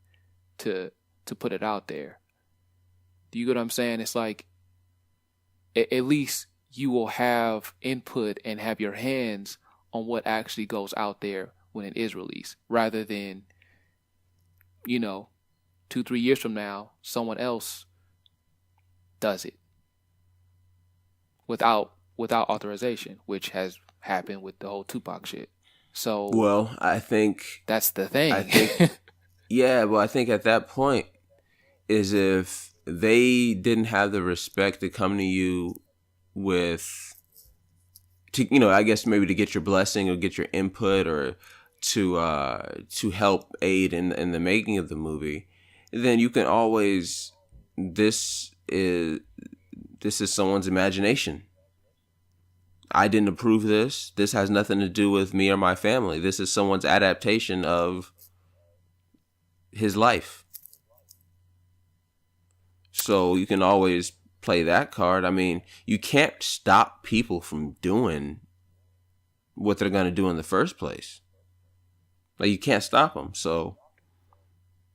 to put it out there. Do you get what I'm saying? It's like, at least you will have input and have your hands on what actually goes out there when it is released, rather than, 2-3 years from now, someone else does it without authorization, which has happened with the whole Tupac shit. So, well, I think that's the thing. I think, yeah, well, I think at that point is if they didn't have the respect to come to you I guess maybe to get your blessing or get your input or to help aid in the making of the movie, then you can always, this is someone's imagination. I didn't approve this. This has nothing to do with me or my family. This is someone's adaptation of his life. So you can always play that card. I mean, you can't stop people from doing what they're going to do in the first place. Like, you can't stop them. So,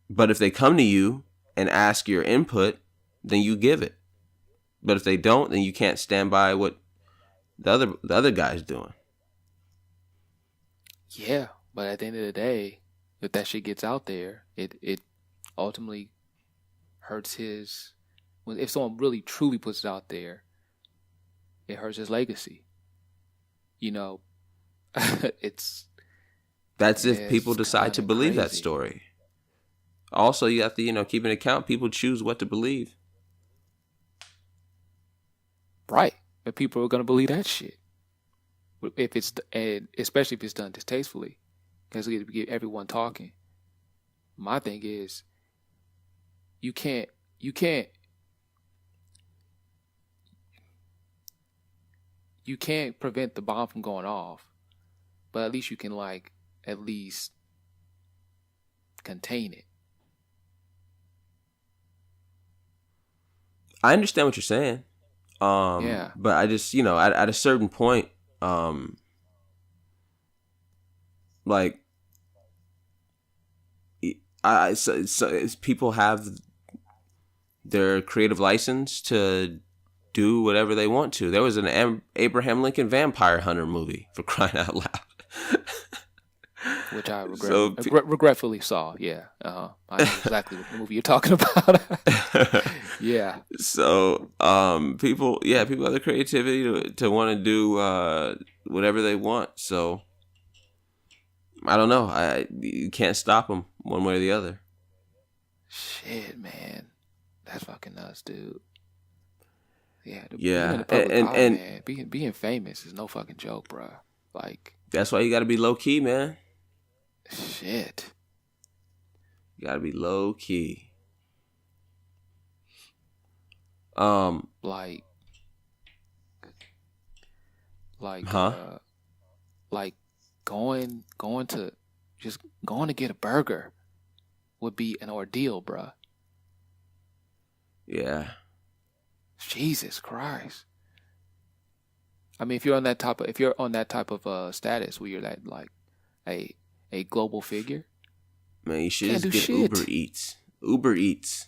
but if they come to you and ask your input, then you give it. But if they don't, then you can't stand by what the other guy's doing. Yeah, but at the end of the day, if that shit gets out there, it ultimately hurts his. If someone really truly puts it out there, it hurts his legacy. That's if people decide to believe that crazy. story. Also, you have to, keep an account. People choose what to believe. Right. But people are going to believe that shit. Especially if it's done distastefully. Because we get everyone talking. My thing is, you can't prevent the bomb from going off, but at least you can at least contain it. I understand what you're saying. Yeah. But I just, at a certain point, people have their creative license to do whatever they want to. There was an Abraham Lincoln Vampire Hunter movie, for crying out loud. which I So regretfully saw. Yeah, I know exactly what movie you're talking about. Yeah. So people have the creativity to want to do whatever they want. So I don't know. You can't stop them one way or the other. Shit, man, that's fucking nuts, dude. Yeah, Yeah, being in the public eye, and man, being famous is no fucking joke, bro. Like, that's why you got to be low key, man. shit. You got to be low key. Like, Huh? Like going to get a burger would be an ordeal, bro. Yeah. Jesus Christ. I mean, if you're on that type of status where you're that like a global figure, Man, you should can't just do get shit. Uber Eats. Uber Eats.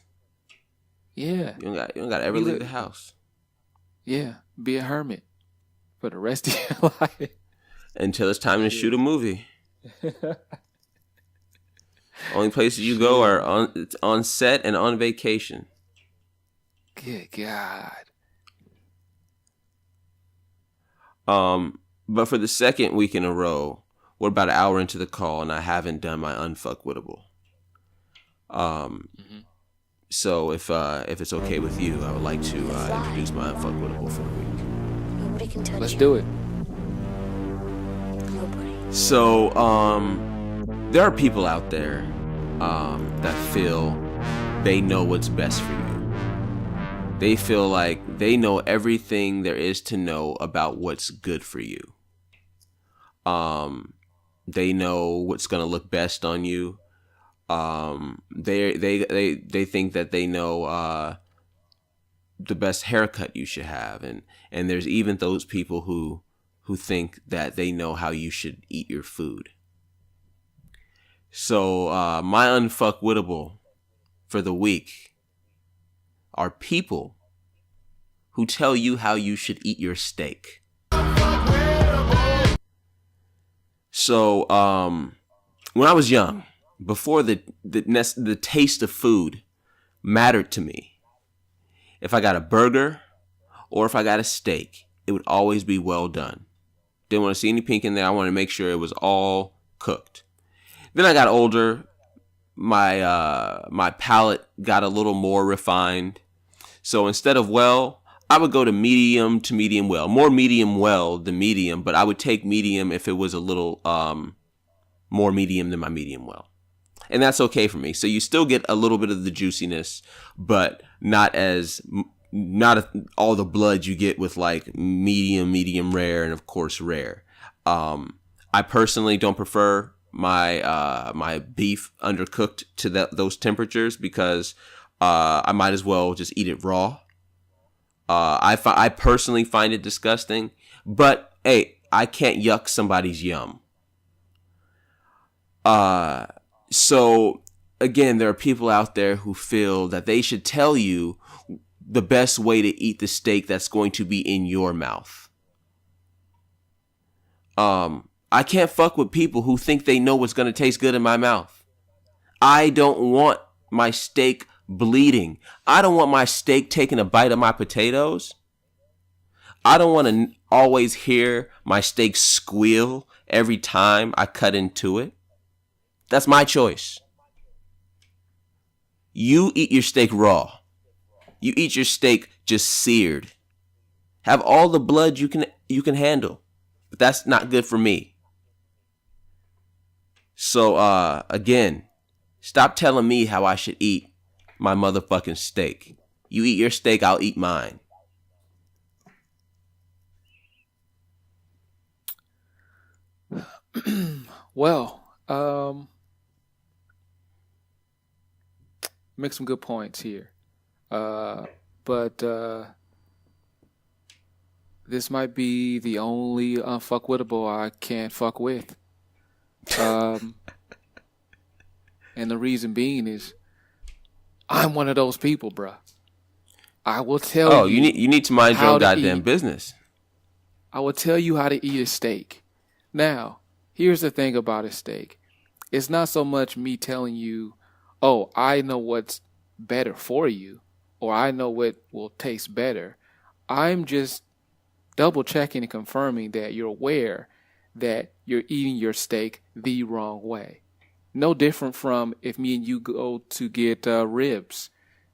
Yeah, You don't got to ever leave the house yeah, be a hermit for the rest of your life. until it's time to shoot a movie. Only places you go are on set and on vacation. Good God. But for the second week in a row, we're about an hour into the call, and I haven't done my unfuckwittable. So if it's okay with you, I would like to introduce my unfuckwittable for the week. Nobody can touch Let's you. do it. Nobody. So there are people out there that feel they know what's best for you. They feel like they know everything there is to know about what's good for you. They know what's gonna look best on you. They think that they know the best haircut you should have, and there's even those people who think that they know how you should eat your food. So my unfuckwittable for the week are people who tell you how you should eat your steak. So when I was young, before the taste of food mattered to me, if I got a burger or if I got a steak, it would always be well done. Didn't want to see any pink in there. I wanted to make sure it was all cooked. Then I got older. My palate got a little more refined. So instead of well, I would go to medium well. More medium well than medium, but I would take medium if it was a little more medium than my medium well. And that's okay for me. So you still get a little bit of the juiciness, but not all the blood you get with like medium rare, and of course rare. I personally don't prefer my beef undercooked to those temperatures because I might as well just eat it raw. I personally find it disgusting, but hey, I can't yuck somebody's yum. So again, there are people out there who feel that they should tell you the best way to eat the steak that's going to be in your mouth. I can't fuck with people who think they know what's going to taste good in my mouth. I don't want my steak bleeding. I don't want my steak taking a bite of my potatoes. I don't want to always hear my steak squeal every time I cut into it. That's my choice. You eat your steak raw. You eat your steak just seared. Have all the blood you can handle. But that's not good for me. So again, stop telling me how I should eat my motherfucking steak. You eat your steak, I'll eat mine. Well, make some good points here. But this might be the only unfuckwittable I can't fuck with. And the reason being is I'm one of those people, bruh. I will tell you. Oh, you need to mind your own goddamn business. I will tell you how to eat a steak. Now, here's the thing about a steak. it's not so much me telling you, oh, I know what's better for you, or I know what will taste better. I'm just double checking and confirming that you're aware that you're eating your steak the wrong way. No different from if me and you go to get ribs,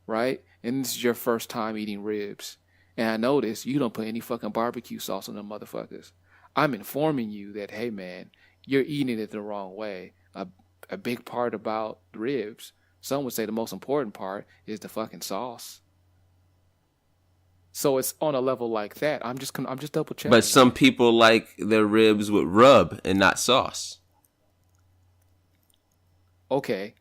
right? And this is your first time eating ribs. And I notice you don't put any fucking barbecue sauce on them motherfuckers. I'm informing you that, hey man, you're eating it the wrong way. A big part about ribs, some would say the most important part, is the fucking sauce. So it's on a level like that. I'm just double checking. But some people like their ribs with rub and not sauce. Okay,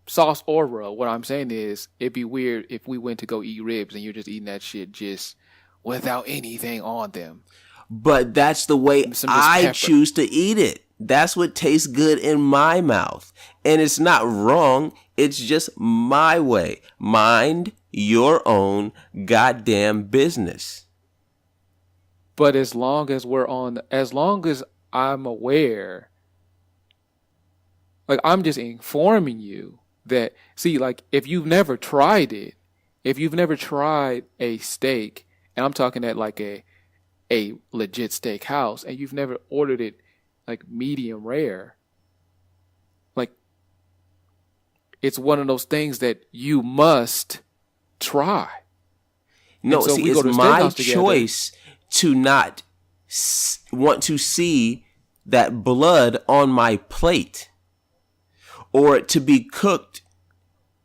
sauce or rub. What I'm saying is, it'd be weird if we went to go eat ribs and you're just eating that shit just without anything on them. But that's the way I choose to eat it. That's what tastes good in my mouth. And it's not wrong. It's just my way. Mind your own goddamn business. But as long as I'm aware, like, I'm just informing you that, see, like, if you've never tried it, if you've never tried a steak, and I'm talking at like a legit steak house, and you've never ordered it like medium rare, like, it's one of those things that you must try. No, so see, it's my choice to not want to see that blood on my plate, or to be cooked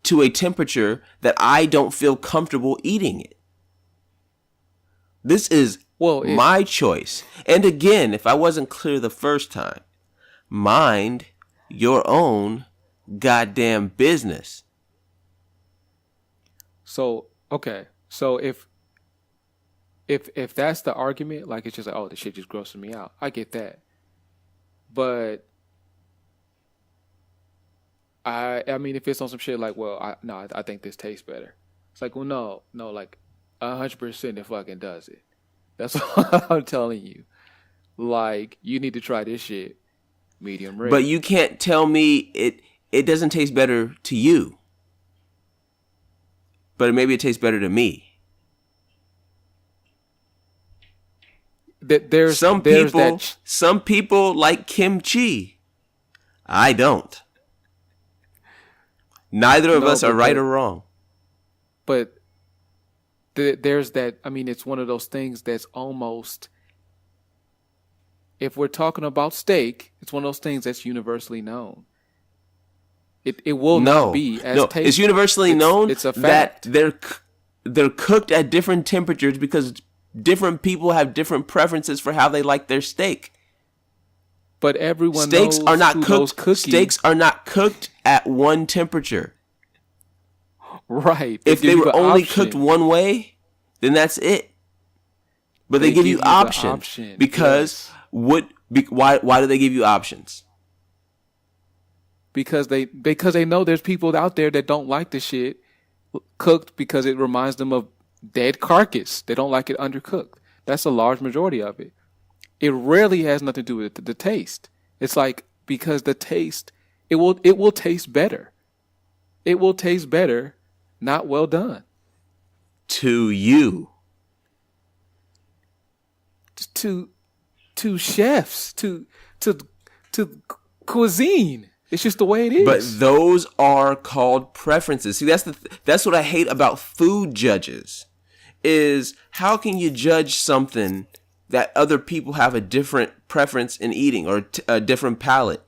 to a temperature that I don't feel comfortable eating it. This is my choice. And again, if I wasn't clear the first time, mind your own goddamn business. So, okay. So if that's the argument, like, it's just like, oh, the shit just grosses me out. I get that. But I mean, if it's on some shit like, well, I think this tastes better. It's like, well, no, like 100% it fucking does it. That's what I'm telling you. Like, you need to try this shit medium rare. But you can't tell me it doesn't taste better to you. But maybe it tastes better to me. Some people like kimchi. I don't. Neither of us are right or wrong. But there's that. I mean, it's one of those things that's almost, if we're talking about steak, it's one of those things that's universally known. It will not be as tasty. It's universally known it's a fact that they're cooked at different temperatures because different people have different preferences for how they like their steak. But everyone steaks knows are not who cooked. knows cooking. Steaks are not cooked at one temperature. Right. If they were only cooked one way, then that's it. But they give you options because why do they give you options? Because they know there's people out there that don't like the shit cooked because it reminds them of dead carcass. They don't like it undercooked. That's a large majority of it. It rarely has nothing to do with the taste. It's like, because the taste, it will taste better. It will taste better, not well done. To you. To chefs, to cuisine. It's just the way it is. But those are called preferences. See, that's what I hate about food judges. Is how can you judge something that other people have a different preference in eating or a different palate?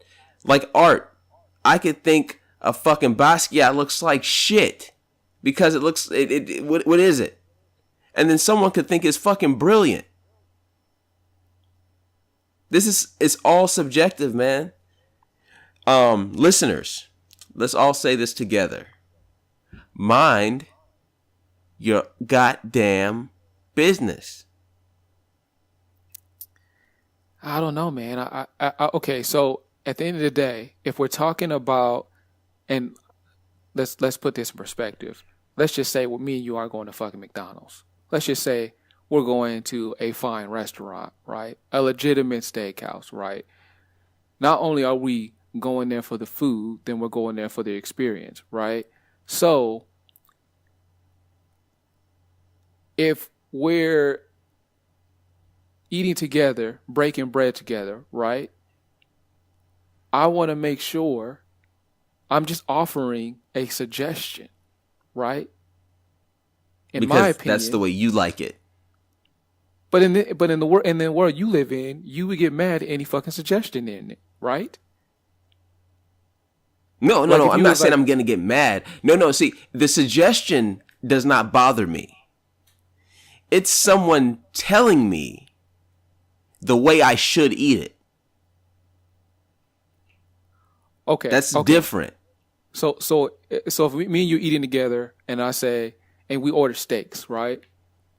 Like art. I could think a fucking Basquiat looks like shit because it looks, what is it? And then someone could think it's fucking brilliant. It's all subjective, man. Listeners, let's all say this together. Mind your goddamn business. I don't know, man. I okay, so at the end of the day, if we're talking about, and let's put this in perspective. Let's just say, well, me and you are going to fucking McDonald's. Let's just say we're going to a fine restaurant, right? A legitimate steakhouse, right? Not only are we going there for the food than we're going there for the experience, right? So if we're eating together, breaking bread together, right? I want to make sure I'm just offering a suggestion, right? In because my opinion, that's the way you like it. But in the world you live in, you would get mad at any fucking suggestion in it, right? No. Like, if I'm you not was saying like- I'm gonna get mad. No. See, the suggestion does not bother me. It's someone telling me the way I should eat it. Okay, That's okay. different. So if me and you eating together, and I say, and we order steaks, right?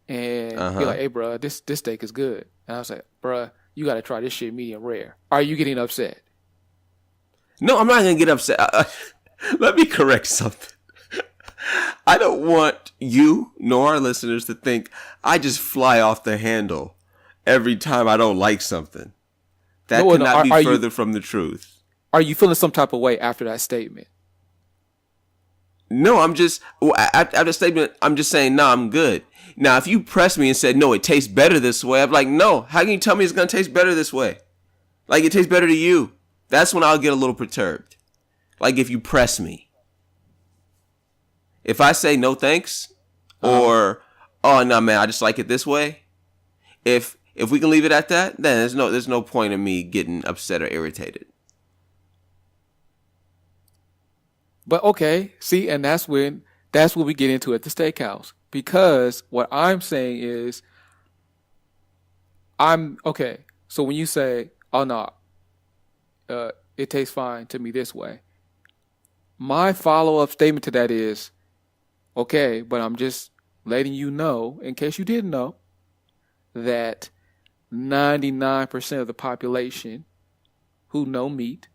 And you're like, "Hey, bro, this steak is good," and I was like, "Bro, you got to try this shit medium rare." Are you getting upset? No, I'm not gonna get upset. Let me correct something. I don't want you nor our listeners to think I just fly off the handle every time I don't like something. That could not be further from the truth. Are you feeling some type of way after that statement? No, I'm just after the statement. I'm just saying, no, I'm good. Now, if you press me and said, no, it tastes better this way, I'm like, no. How can you tell me it's gonna taste better this way? Like it tastes better to you. That's when I'll get a little perturbed. Like if you press me. If I say no thanks, or oh no man, I just like it this way. If we can leave it at that, then there's no point in me getting upset or irritated. But okay, see, and that's when we get into at the steakhouse. Because what I'm saying is, I'm okay. So when you say, "Oh no, it tastes fine to me this way," my follow-up statement to that is, "Okay, but I'm just letting you know, in case you didn't know, that 99% of the population who know meat,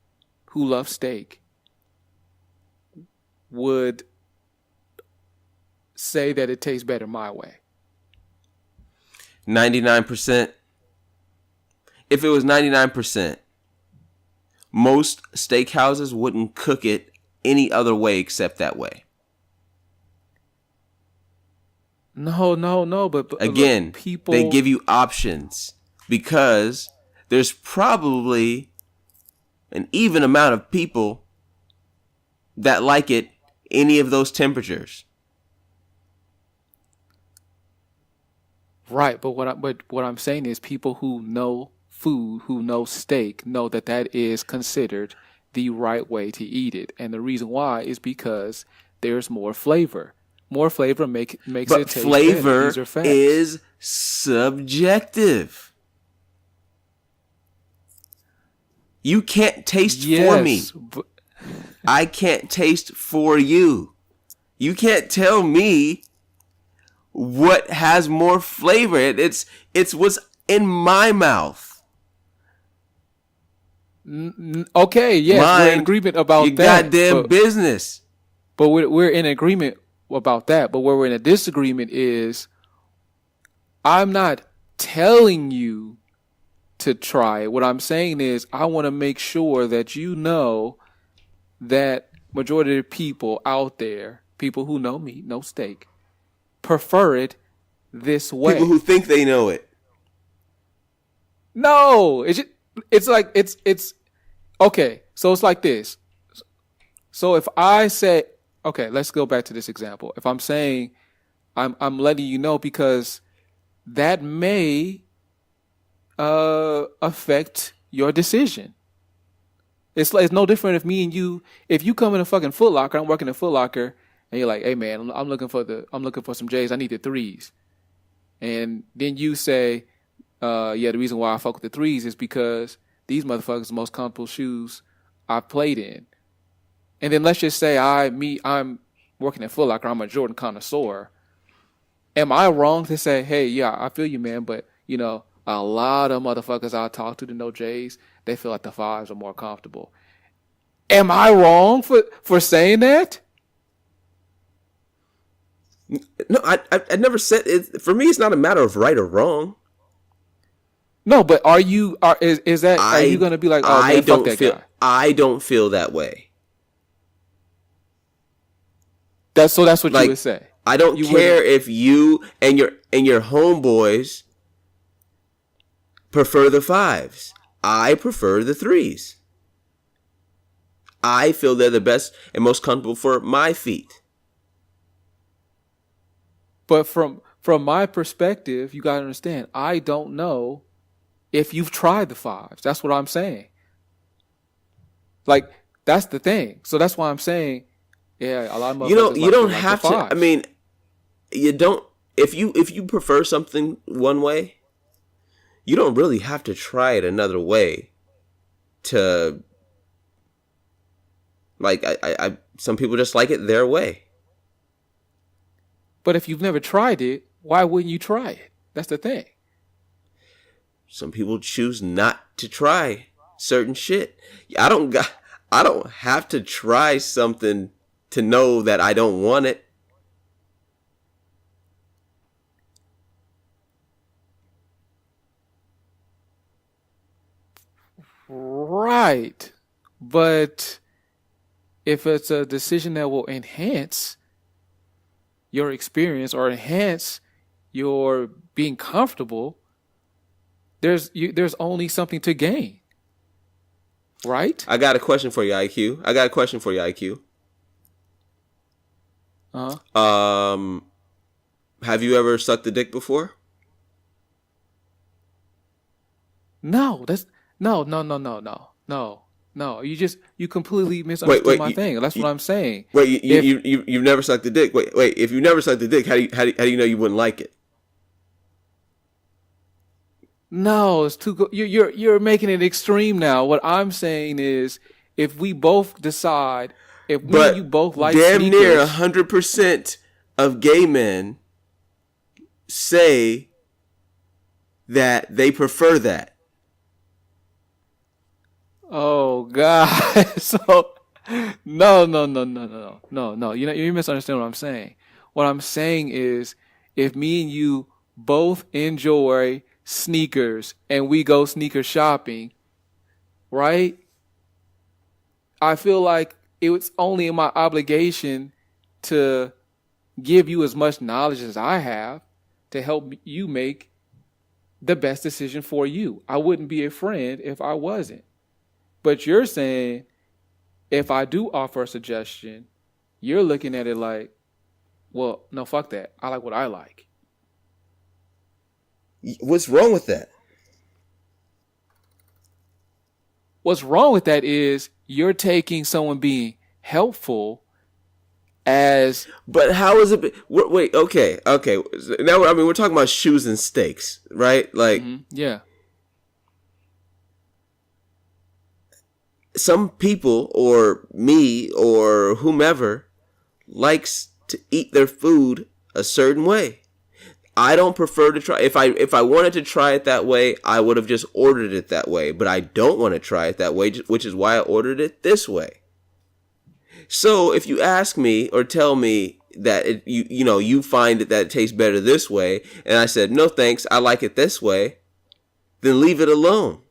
who love steak, would say that it tastes better my way." 99%. If it was 99%, most steakhouses wouldn't cook it any other way except that way. No. But Again, look, people, they give you options because there's probably an even amount of people that like it any of those temperatures. right. But what I'm saying is, people who know food, who know steak, know that that is considered the right way to eat it, and the reason why is because there's more flavor. More flavor makes But it taste flavor better. These are facts. is subjective. You can't taste for me. But I can't taste for you. You can't tell me what has more flavor. It's what's in my mouth. okay, yes, we're in agreement about your that. goddamn business. But we're in agreement about that. But where we're in a disagreement is, I'm not telling you to try it. What I'm saying is, I want to make sure that you know that majority of the people out there, people who know meat, know steak, prefer it this way. People who think they know it. No, it's like it's okay. So it's like this. So if I say, okay, let's go back to this example. If I'm saying, I'm letting you know because that may affect your decision. It's no different if me and you, if you come in a fucking Foot Locker, I'm working in Foot Locker, and you're like, "Hey man, I'm looking for some J's. I need the threes," and then you say, "Yeah, the reason why I fuck with the threes is because these motherfuckers are the most comfortable shoes I've played in." And then let's just say I'm working at Foot Locker, I'm a Jordan connoisseur. Am I wrong to say, "Hey, yeah, I feel you, man, but you know, a lot of motherfuckers I talk to that know J's, they feel like the fives are more comfortable"? Am I wrong for saying that? No, I never said it. For me, it's not a matter of right or wrong. No, but is that are you gonna be like, oh I man, fuck don't that feel guy? I don't feel that way. That's what you would Like say. I don't You care wouldn't. if you and your homeboys prefer the fives. I prefer the threes. I feel they're the best and most comfortable for my feet. But from my perspective, you gotta understand. I don't know if you've tried the fives. That's what I'm saying. Like that's the thing. So that's why I'm saying, yeah, a lot of motherfuckers You don't like the have to. I fives. mean, you don't. If you prefer something one way, you don't really have to try it another way. To like, I some people just like it their way. But if you've never tried it, why wouldn't you try it? That's the thing. Some people choose not to try certain shit. I don't have to try something to know that I don't want it. Right. But if it's a decision that will enhance your experience or enhance your being comfortable, there's only something to gain. Right? I got a question for you, IQ. Uh-huh. Have you ever sucked a dick before? No, that's no. You completely misunderstood my thing. That's what I'm saying. Wait, If you've never sucked a dick. Wait. If you never sucked a dick, how do you know you wouldn't like it? No, it's too go- you're making it extreme now. What I'm saying is, if we both decide, if me and you But both like damn near sneakers, 100% of gay men say that they prefer that. oh God, so no. You misunderstand what I'm saying. What I'm saying is, if me and you both enjoy sneakers and we go sneaker shopping, right? I feel like it was only my obligation to give you as much knowledge as I have to help you make the best decision for you. I wouldn't be a friend if I wasn't. But you're saying if I do offer a suggestion, you're looking at it like, well, no, fuck that. I like what I like. What's wrong with that? What's wrong with that is you're taking someone being helpful as But how is it? Wait, okay. Now, I mean, we're talking about shoes and steaks, right? Like, yeah. some people, or me, or whomever, likes to eat their food a certain way. I don't prefer to try. If I wanted to try it that way, I would have just ordered it that way. But I don't want to try it that way, which is why I ordered it this way. So if you ask me or tell me that you find that it tastes better this way, and I said no thanks, I like it this way, then leave it alone.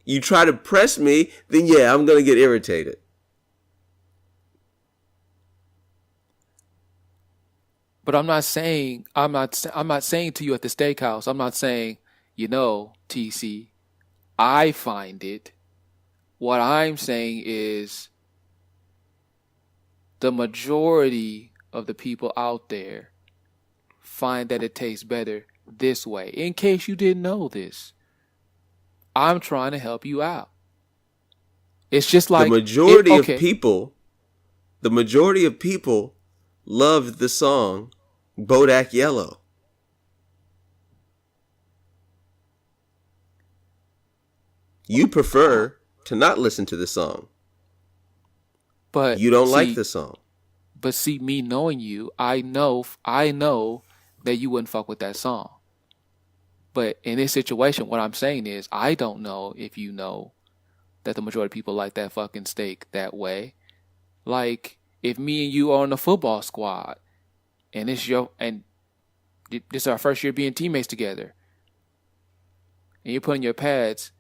You try to press me, then yeah, I'm gonna get irritated. But I'm not saying to you at the steakhouse. I'm not saying, TC, I find it. What I'm saying is the majority of the people out there find that it tastes better this way. In case you didn't know this, I'm trying to help you out. It's just like the majority of people loved the song Bodak Yellow. You prefer to not listen to the song. But you don't like the song. But see, me knowing you, I know that you wouldn't fuck with that song. But in this situation, what I'm saying is, I don't know if you know that the majority of people like that fucking steak that way. Like, if me and you are on the football squad, and this is our first year being teammates together, and you're putting your pads,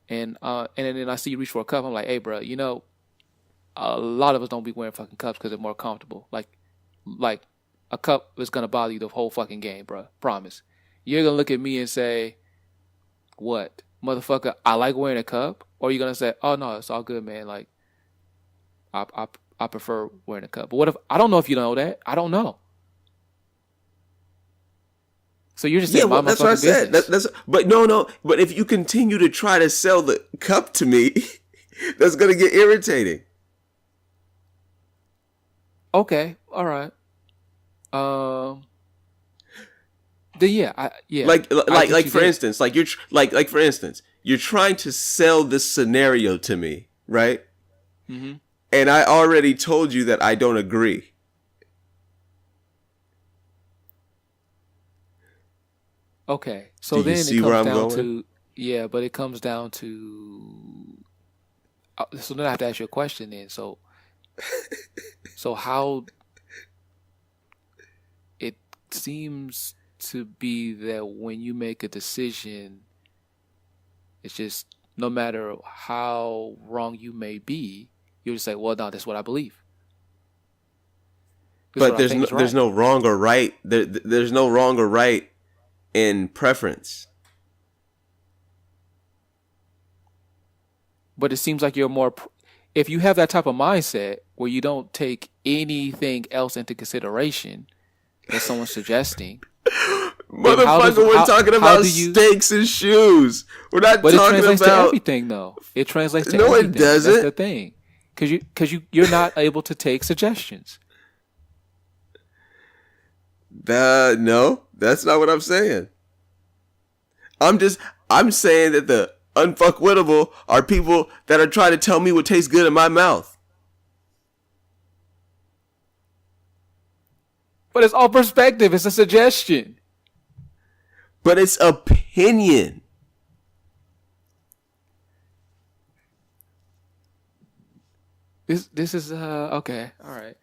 and then I see you reach for a cup. I'm like, hey, bro, a lot of us don't be wearing fucking cups because they're more comfortable. Like a cup is gonna bother you the whole fucking game, bro. Promise. You're gonna look at me and say, what, motherfucker? I like wearing a cup, or you're gonna say, oh no, it's all good, man. Like, I prefer wearing a cup. But what if I don't know if you know that? I don't know. So you're just saying my that's what I said. business. But no. But if you continue to try to sell the cup to me, that's gonna get irritating. Okay, all right. Then yeah. Like for instance, you're trying to sell this scenario to me, right? Mm-hmm. And I already told you that I don't agree. Okay, so Do you then see it where comes I'm down going? to but it comes down to so then I have to ask you a question then. So how it seems to be that when you make a decision, it's just no matter how wrong you may be, you'll just say, well, no, that's what I believe. This is But what I think is there's right. no wrong or right. There's no wrong or right in preference. But it seems like you're more, if you have that type of mindset where you don't take anything else into consideration that someone's suggesting, then Motherfucker, we're talking about steaks and shoes. We're not but it talking translates to about everything, though. It translates to No, it everything. That's doesn't. the thing, because you're not able to take suggestions. No, that's not what I'm saying. I'm saying that the unfuckwittable are people that are trying to tell me what tastes good in my mouth. But it's all perspective. It's a suggestion. But it's opinion. This is okay. All right.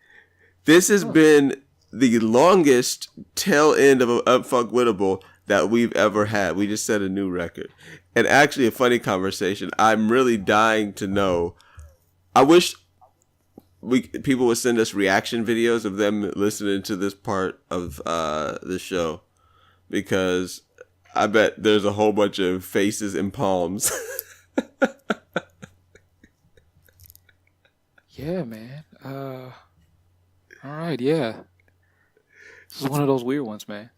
This has been the longest tail end of an unfuckwittable that we've ever had. We just set a new record. And actually a funny conversation. I'm really dying to know. I wish people would send us reaction videos of them listening to this part of the show, because I bet there's a whole bunch of faces and palms. Yeah, man. All right. Yeah. This is one of those weird ones, man.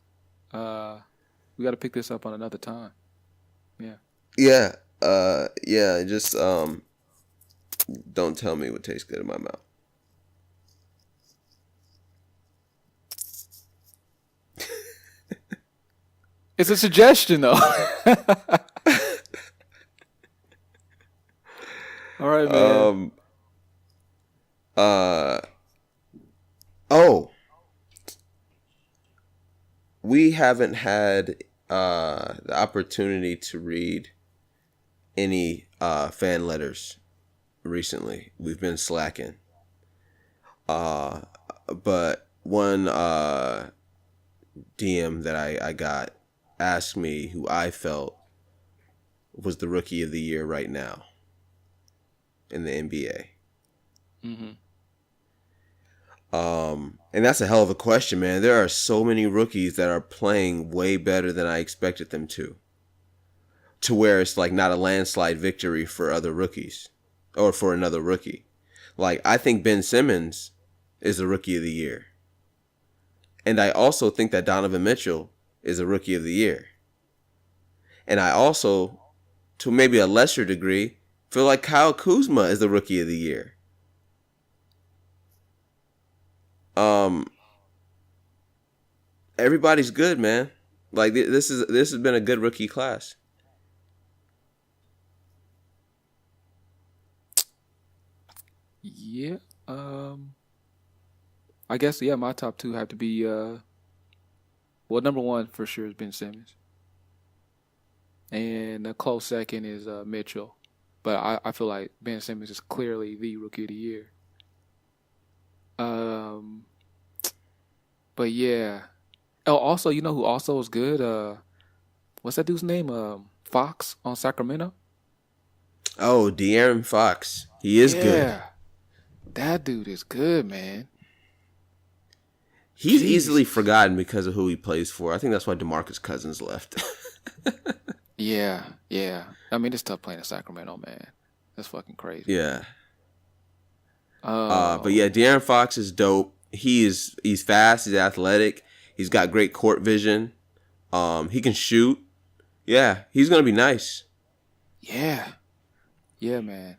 We got to pick this up on another time. Yeah. Yeah. Just don't tell me what tastes good in my mouth. It's a suggestion, though. All right, man. We haven't had the opportunity to read any fan letters recently. We've been slacking. But one DM that I got asked me who I felt was the rookie of the year right now in the NBA. Mm-hmm. And that's a hell of a question, man. There are so many rookies that are playing way better than I expected them to where it's like not a landslide victory for other rookies or for another rookie. Like, I think Ben Simmons is the rookie of the year. And I also think that Donovan Mitchell is a rookie of the year. And I also, to maybe a lesser degree, feel like Kyle Kuzma is the rookie of the year. Everybody's good, man. Like, this has been a good rookie class. Yeah. I guess, yeah, my top two have to be, well, number one for sure is Ben Simmons. And a close second is Mitchell. But I feel like Ben Simmons is clearly the rookie of the year. But yeah. Oh, also, you know who also is good? What's that dude's name? Fox on Sacramento. Oh, De'Aaron Fox. He is good. Yeah, that dude is good, man. He's Jeez. easily forgotten because of who he plays for. I think that's why DeMarcus Cousins left. Yeah. I mean, it's tough playing in Sacramento, man. That's fucking crazy. Yeah. Oh, But yeah, De'Aaron Fox is dope. He's fast. He's athletic. He's got great court vision. He can shoot. Yeah, he's gonna be nice. yeah, man.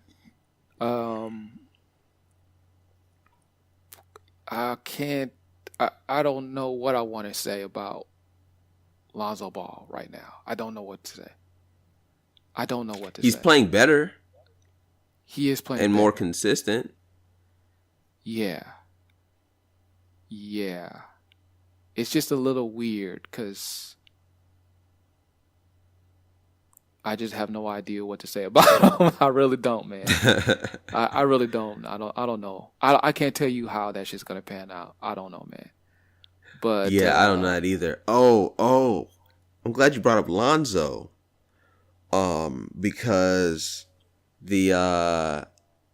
I can't. I don't know what I want to say about Lonzo Ball right now. I don't know what to say. He's playing better He is playing and better. more consistent. Yeah. It's just a little weird because I just have no idea what to say about him. I really don't, man. I really don't. I don't know. I can't tell you how that shit's gonna pan out. I don't know, man. But Yeah, I don't know that either. Oh, I'm glad you brought up Lonzo. Because the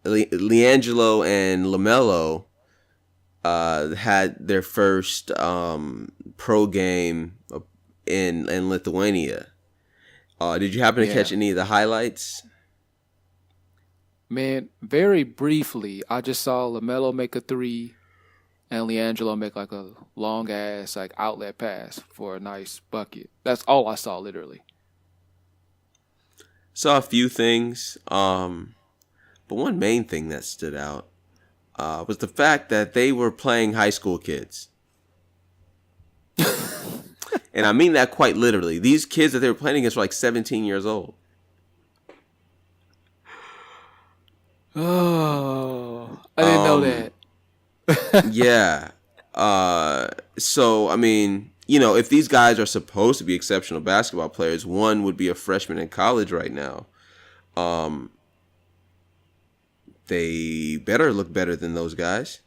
LiAngelo and LaMelo had their first pro game in Lithuania. Did you happen to catch any of the highlights? Man, very briefly, I just saw LaMelo make a three and LiAngelo make like a long ass like outlet pass for a nice bucket. That's all I saw, literally. Saw a few things, but one main thing that stood out was the fact that they were playing high school kids. And I mean that quite literally. These kids that they were playing against were like 17 years old. Oh, I didn't know that. Yeah. So, I mean, you know, if these guys are supposed to be exceptional basketball players, one would be a freshman in college right now. They better look better than those guys.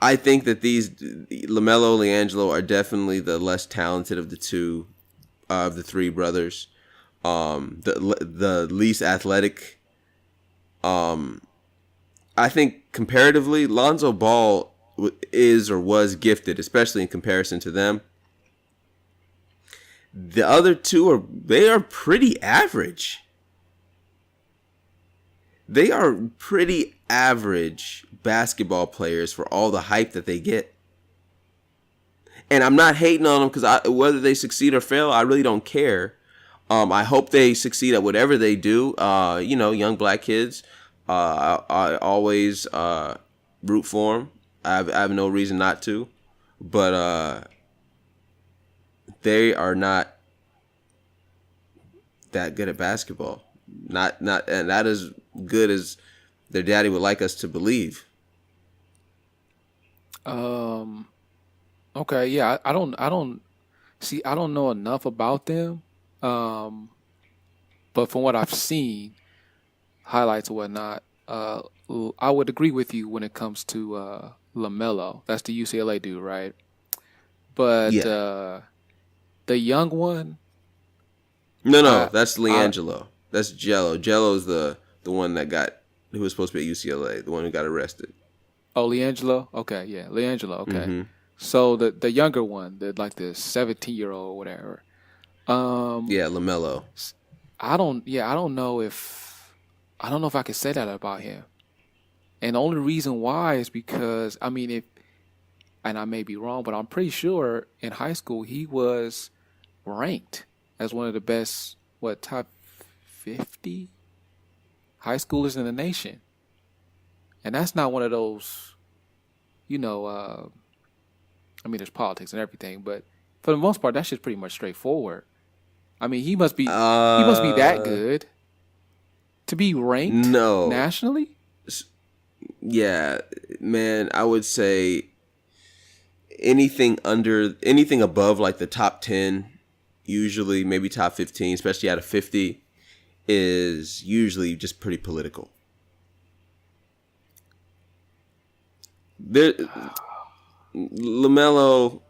I think that these LaMelo, LiAngelo are definitely the less talented of the two, of the three brothers. The least athletic. I think comparatively, Lonzo Ball is or was gifted, especially in comparison to them. The other two they are pretty average. They are pretty average basketball players for all the hype that they get. And I'm not hating on them because whether they succeed or fail, I really don't care. I hope they succeed at whatever they do. You know, young black kids. I always root for them. I have no reason not to. But they are not that good at basketball. Not and that is good as their daddy would like us to believe. Okay, yeah, I don't know enough about them. But from what I've seen, highlights and whatnot, I would agree with you when it comes to LaMelo. That's the UCLA dude, right? But Yeah. the young one. No, that's LiAngelo. That's Jello. Jello's the one who was supposed to be at UCLA, the one who got arrested. Oh, LiAngelo? Okay, yeah, LiAngelo, okay. Mm-hmm. So the younger one, the 17-year-old or whatever. Yeah, LaMelo. I don't know if I could say that about him. And the only reason why is because and I may be wrong, but I'm pretty sure in high school he was ranked as one of the best top 50 high schoolers in the nation. And that's not one of those, there's politics and everything, but for the most part, that's just pretty much straightforward. I mean, he must be that good to be ranked nationally. Yeah, man, I would say anything above like the top 10, usually maybe top 15, especially out of 50, is usually just pretty political. LaMelo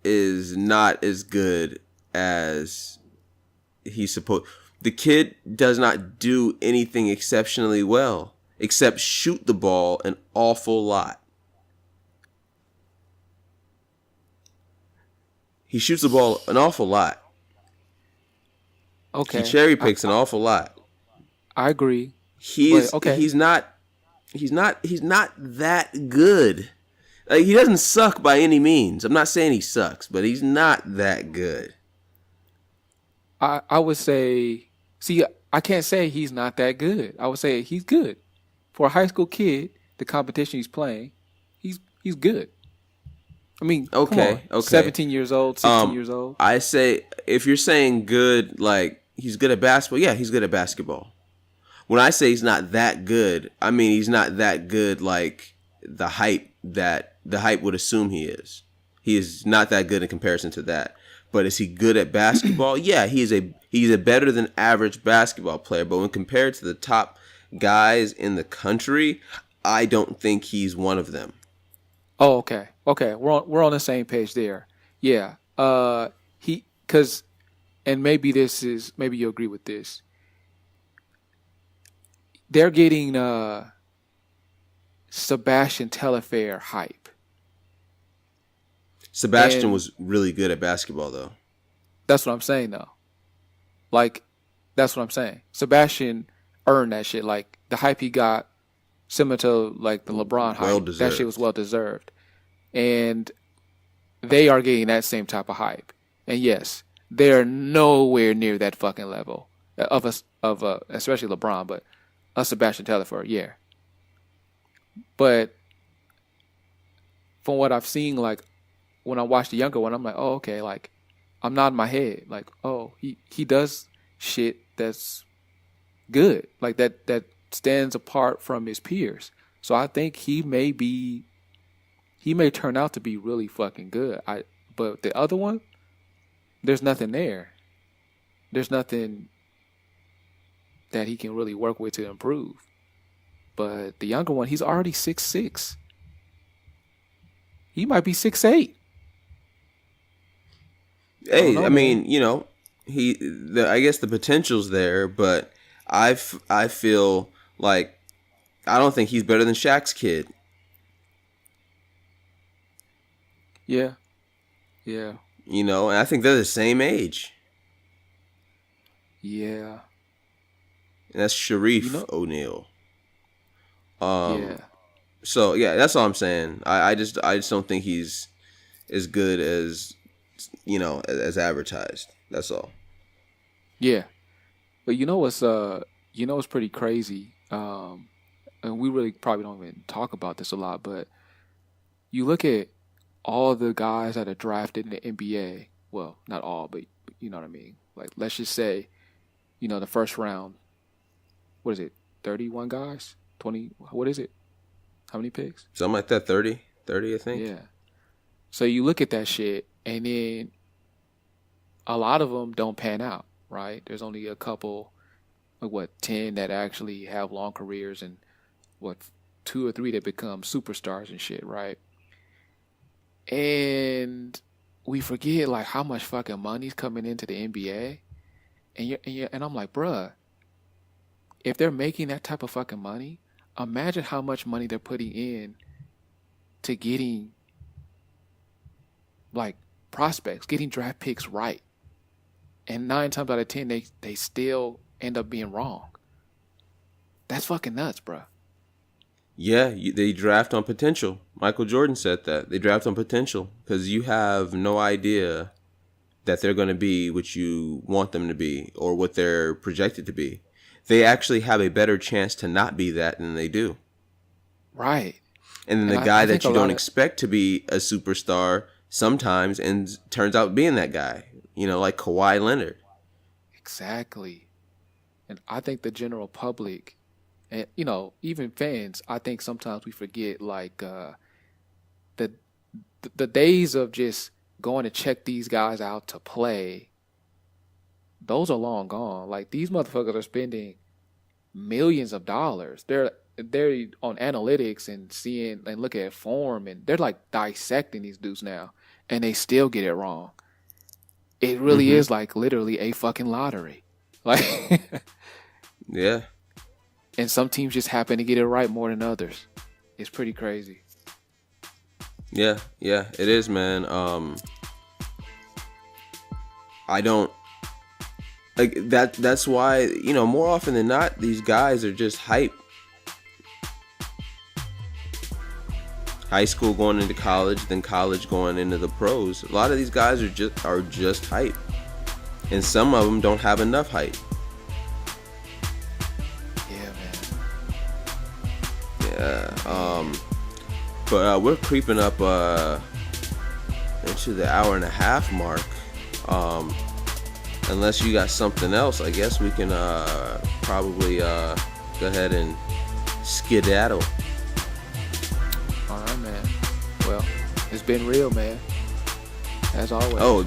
is not as good as he's supposed. The kid does not do anything exceptionally well except shoot the ball an awful lot. He shoots the ball an awful lot. Okay. He cherry picks an awful lot. I agree. He's not that good. Like, he doesn't suck by any means. I'm not saying he sucks, but he's not that good. I would say, see, I can't say he's not that good. I would say he's good. For a high school kid, the competition he's playing, he's good. I mean, okay. 17 years old, 16 years old. I say, if you're saying good, like he's good at basketball, yeah, he's good at basketball. When I say he's not that good, I mean he's not that good like the hype would assume he is. He is not that good in comparison to that. But is he good at basketball? Yeah, he's a better than average basketball player. But when compared to the top guys in the country, I don't think he's one of them. Oh, okay. Okay. We're on the same page there. Yeah. And maybe you'll agree with this. They're getting Sebastian Telfair hype. Sebastian was really good at basketball, though. That's what I'm saying, though. Like, that's what I'm saying. Sebastian earned that shit. Like, the hype he got, similar to, like, the LeBron hype. Well-deserved. That shit was well-deserved. And they are getting that same type of hype. And, yes, they're nowhere near that fucking level of especially LeBron, but Sebastian Telfair, yeah. But from what I've seen, like, when I watch the younger one, I'm like, oh, okay, like, I'm nodding my head. Like, oh, he does shit that's good. Like, that stands apart from his peers. So I think he may turn out to be really fucking good. But the other one, there's nothing there. There's nothing that he can really work with to improve. But the younger one, he's already 6'6". He might be 6'8". Hey, I mean, you know, I guess the potential's there, but I feel like I don't think he's better than Shaq's kid. Yeah. Yeah. You know, and I think they're the same age. Yeah. And that's Sharif O'Neal. Yeah. So yeah, that's all I'm saying. I just don't think he's as good as, you know, as advertised. That's all. Yeah. But you know what's pretty crazy? And we really probably don't even talk about this a lot, but you look at all the guys that are drafted in the NBA. Well, not all, but you know what I mean. Like, let's just say, you know, the first round. What is it? 31 guys? 20? What is it? How many picks? Something like that. 30, I think. Yeah. So you look at that shit, and then a lot of them don't pan out, right? There's only a couple, like 10 that actually have long careers, and 2 or 3 that become superstars and shit, right? And we forget like how much fucking money's coming into the NBA, and I'm like, bruh, if they're making that type of fucking money, imagine how much money they're putting in to getting like prospects, getting draft picks right. And 9 times out of 10, they still end up being wrong. That's fucking nuts, bruh. Yeah, they draft on potential. Michael Jordan said that. They draft on potential because you have no idea that they're going to be what you want them to be or what they're projected to be. They actually have a better chance to not be that than they do. Right. And then the guy that you don't expect to be a superstar sometimes turns out being that guy. You know, like Kawhi Leonard. Exactly. And I think the general public, and you know, even fans, I think sometimes we forget like the days of just going to check these guys out to play. Those are long gone. Like, these motherfuckers are spending millions of dollars. They're on analytics and seeing and looking at form, and they're like dissecting these dudes now, and they still get it wrong. it really is like literally a fucking lottery. Like, Yeah. and some teams just happen to get it right more than others. It's pretty crazy. Yeah, it is, man. I don't like that. That's why, you know, more often than not, these guys are just hype. High school going into college, then college going into the pros. A lot of these guys are just hype, and some of them don't have enough hype. Yeah, man. Yeah. But we're creeping up into the hour and a half mark. Unless you got something else, I guess we can probably go ahead and skedaddle. All right, man. Well, it's been real, man. As always. Oh,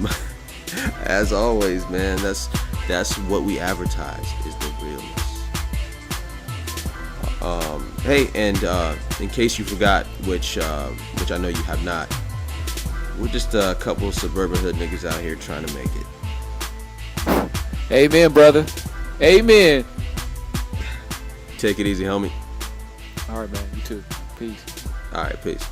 as always, man. That's what we advertise, is the realness. Hey, and in case you forgot, which I know you have not, we're just a couple of suburban hood niggas out here trying to make it. Amen, brother. Amen. Take it easy, homie. All right, man. You too. Peace. All right, peace.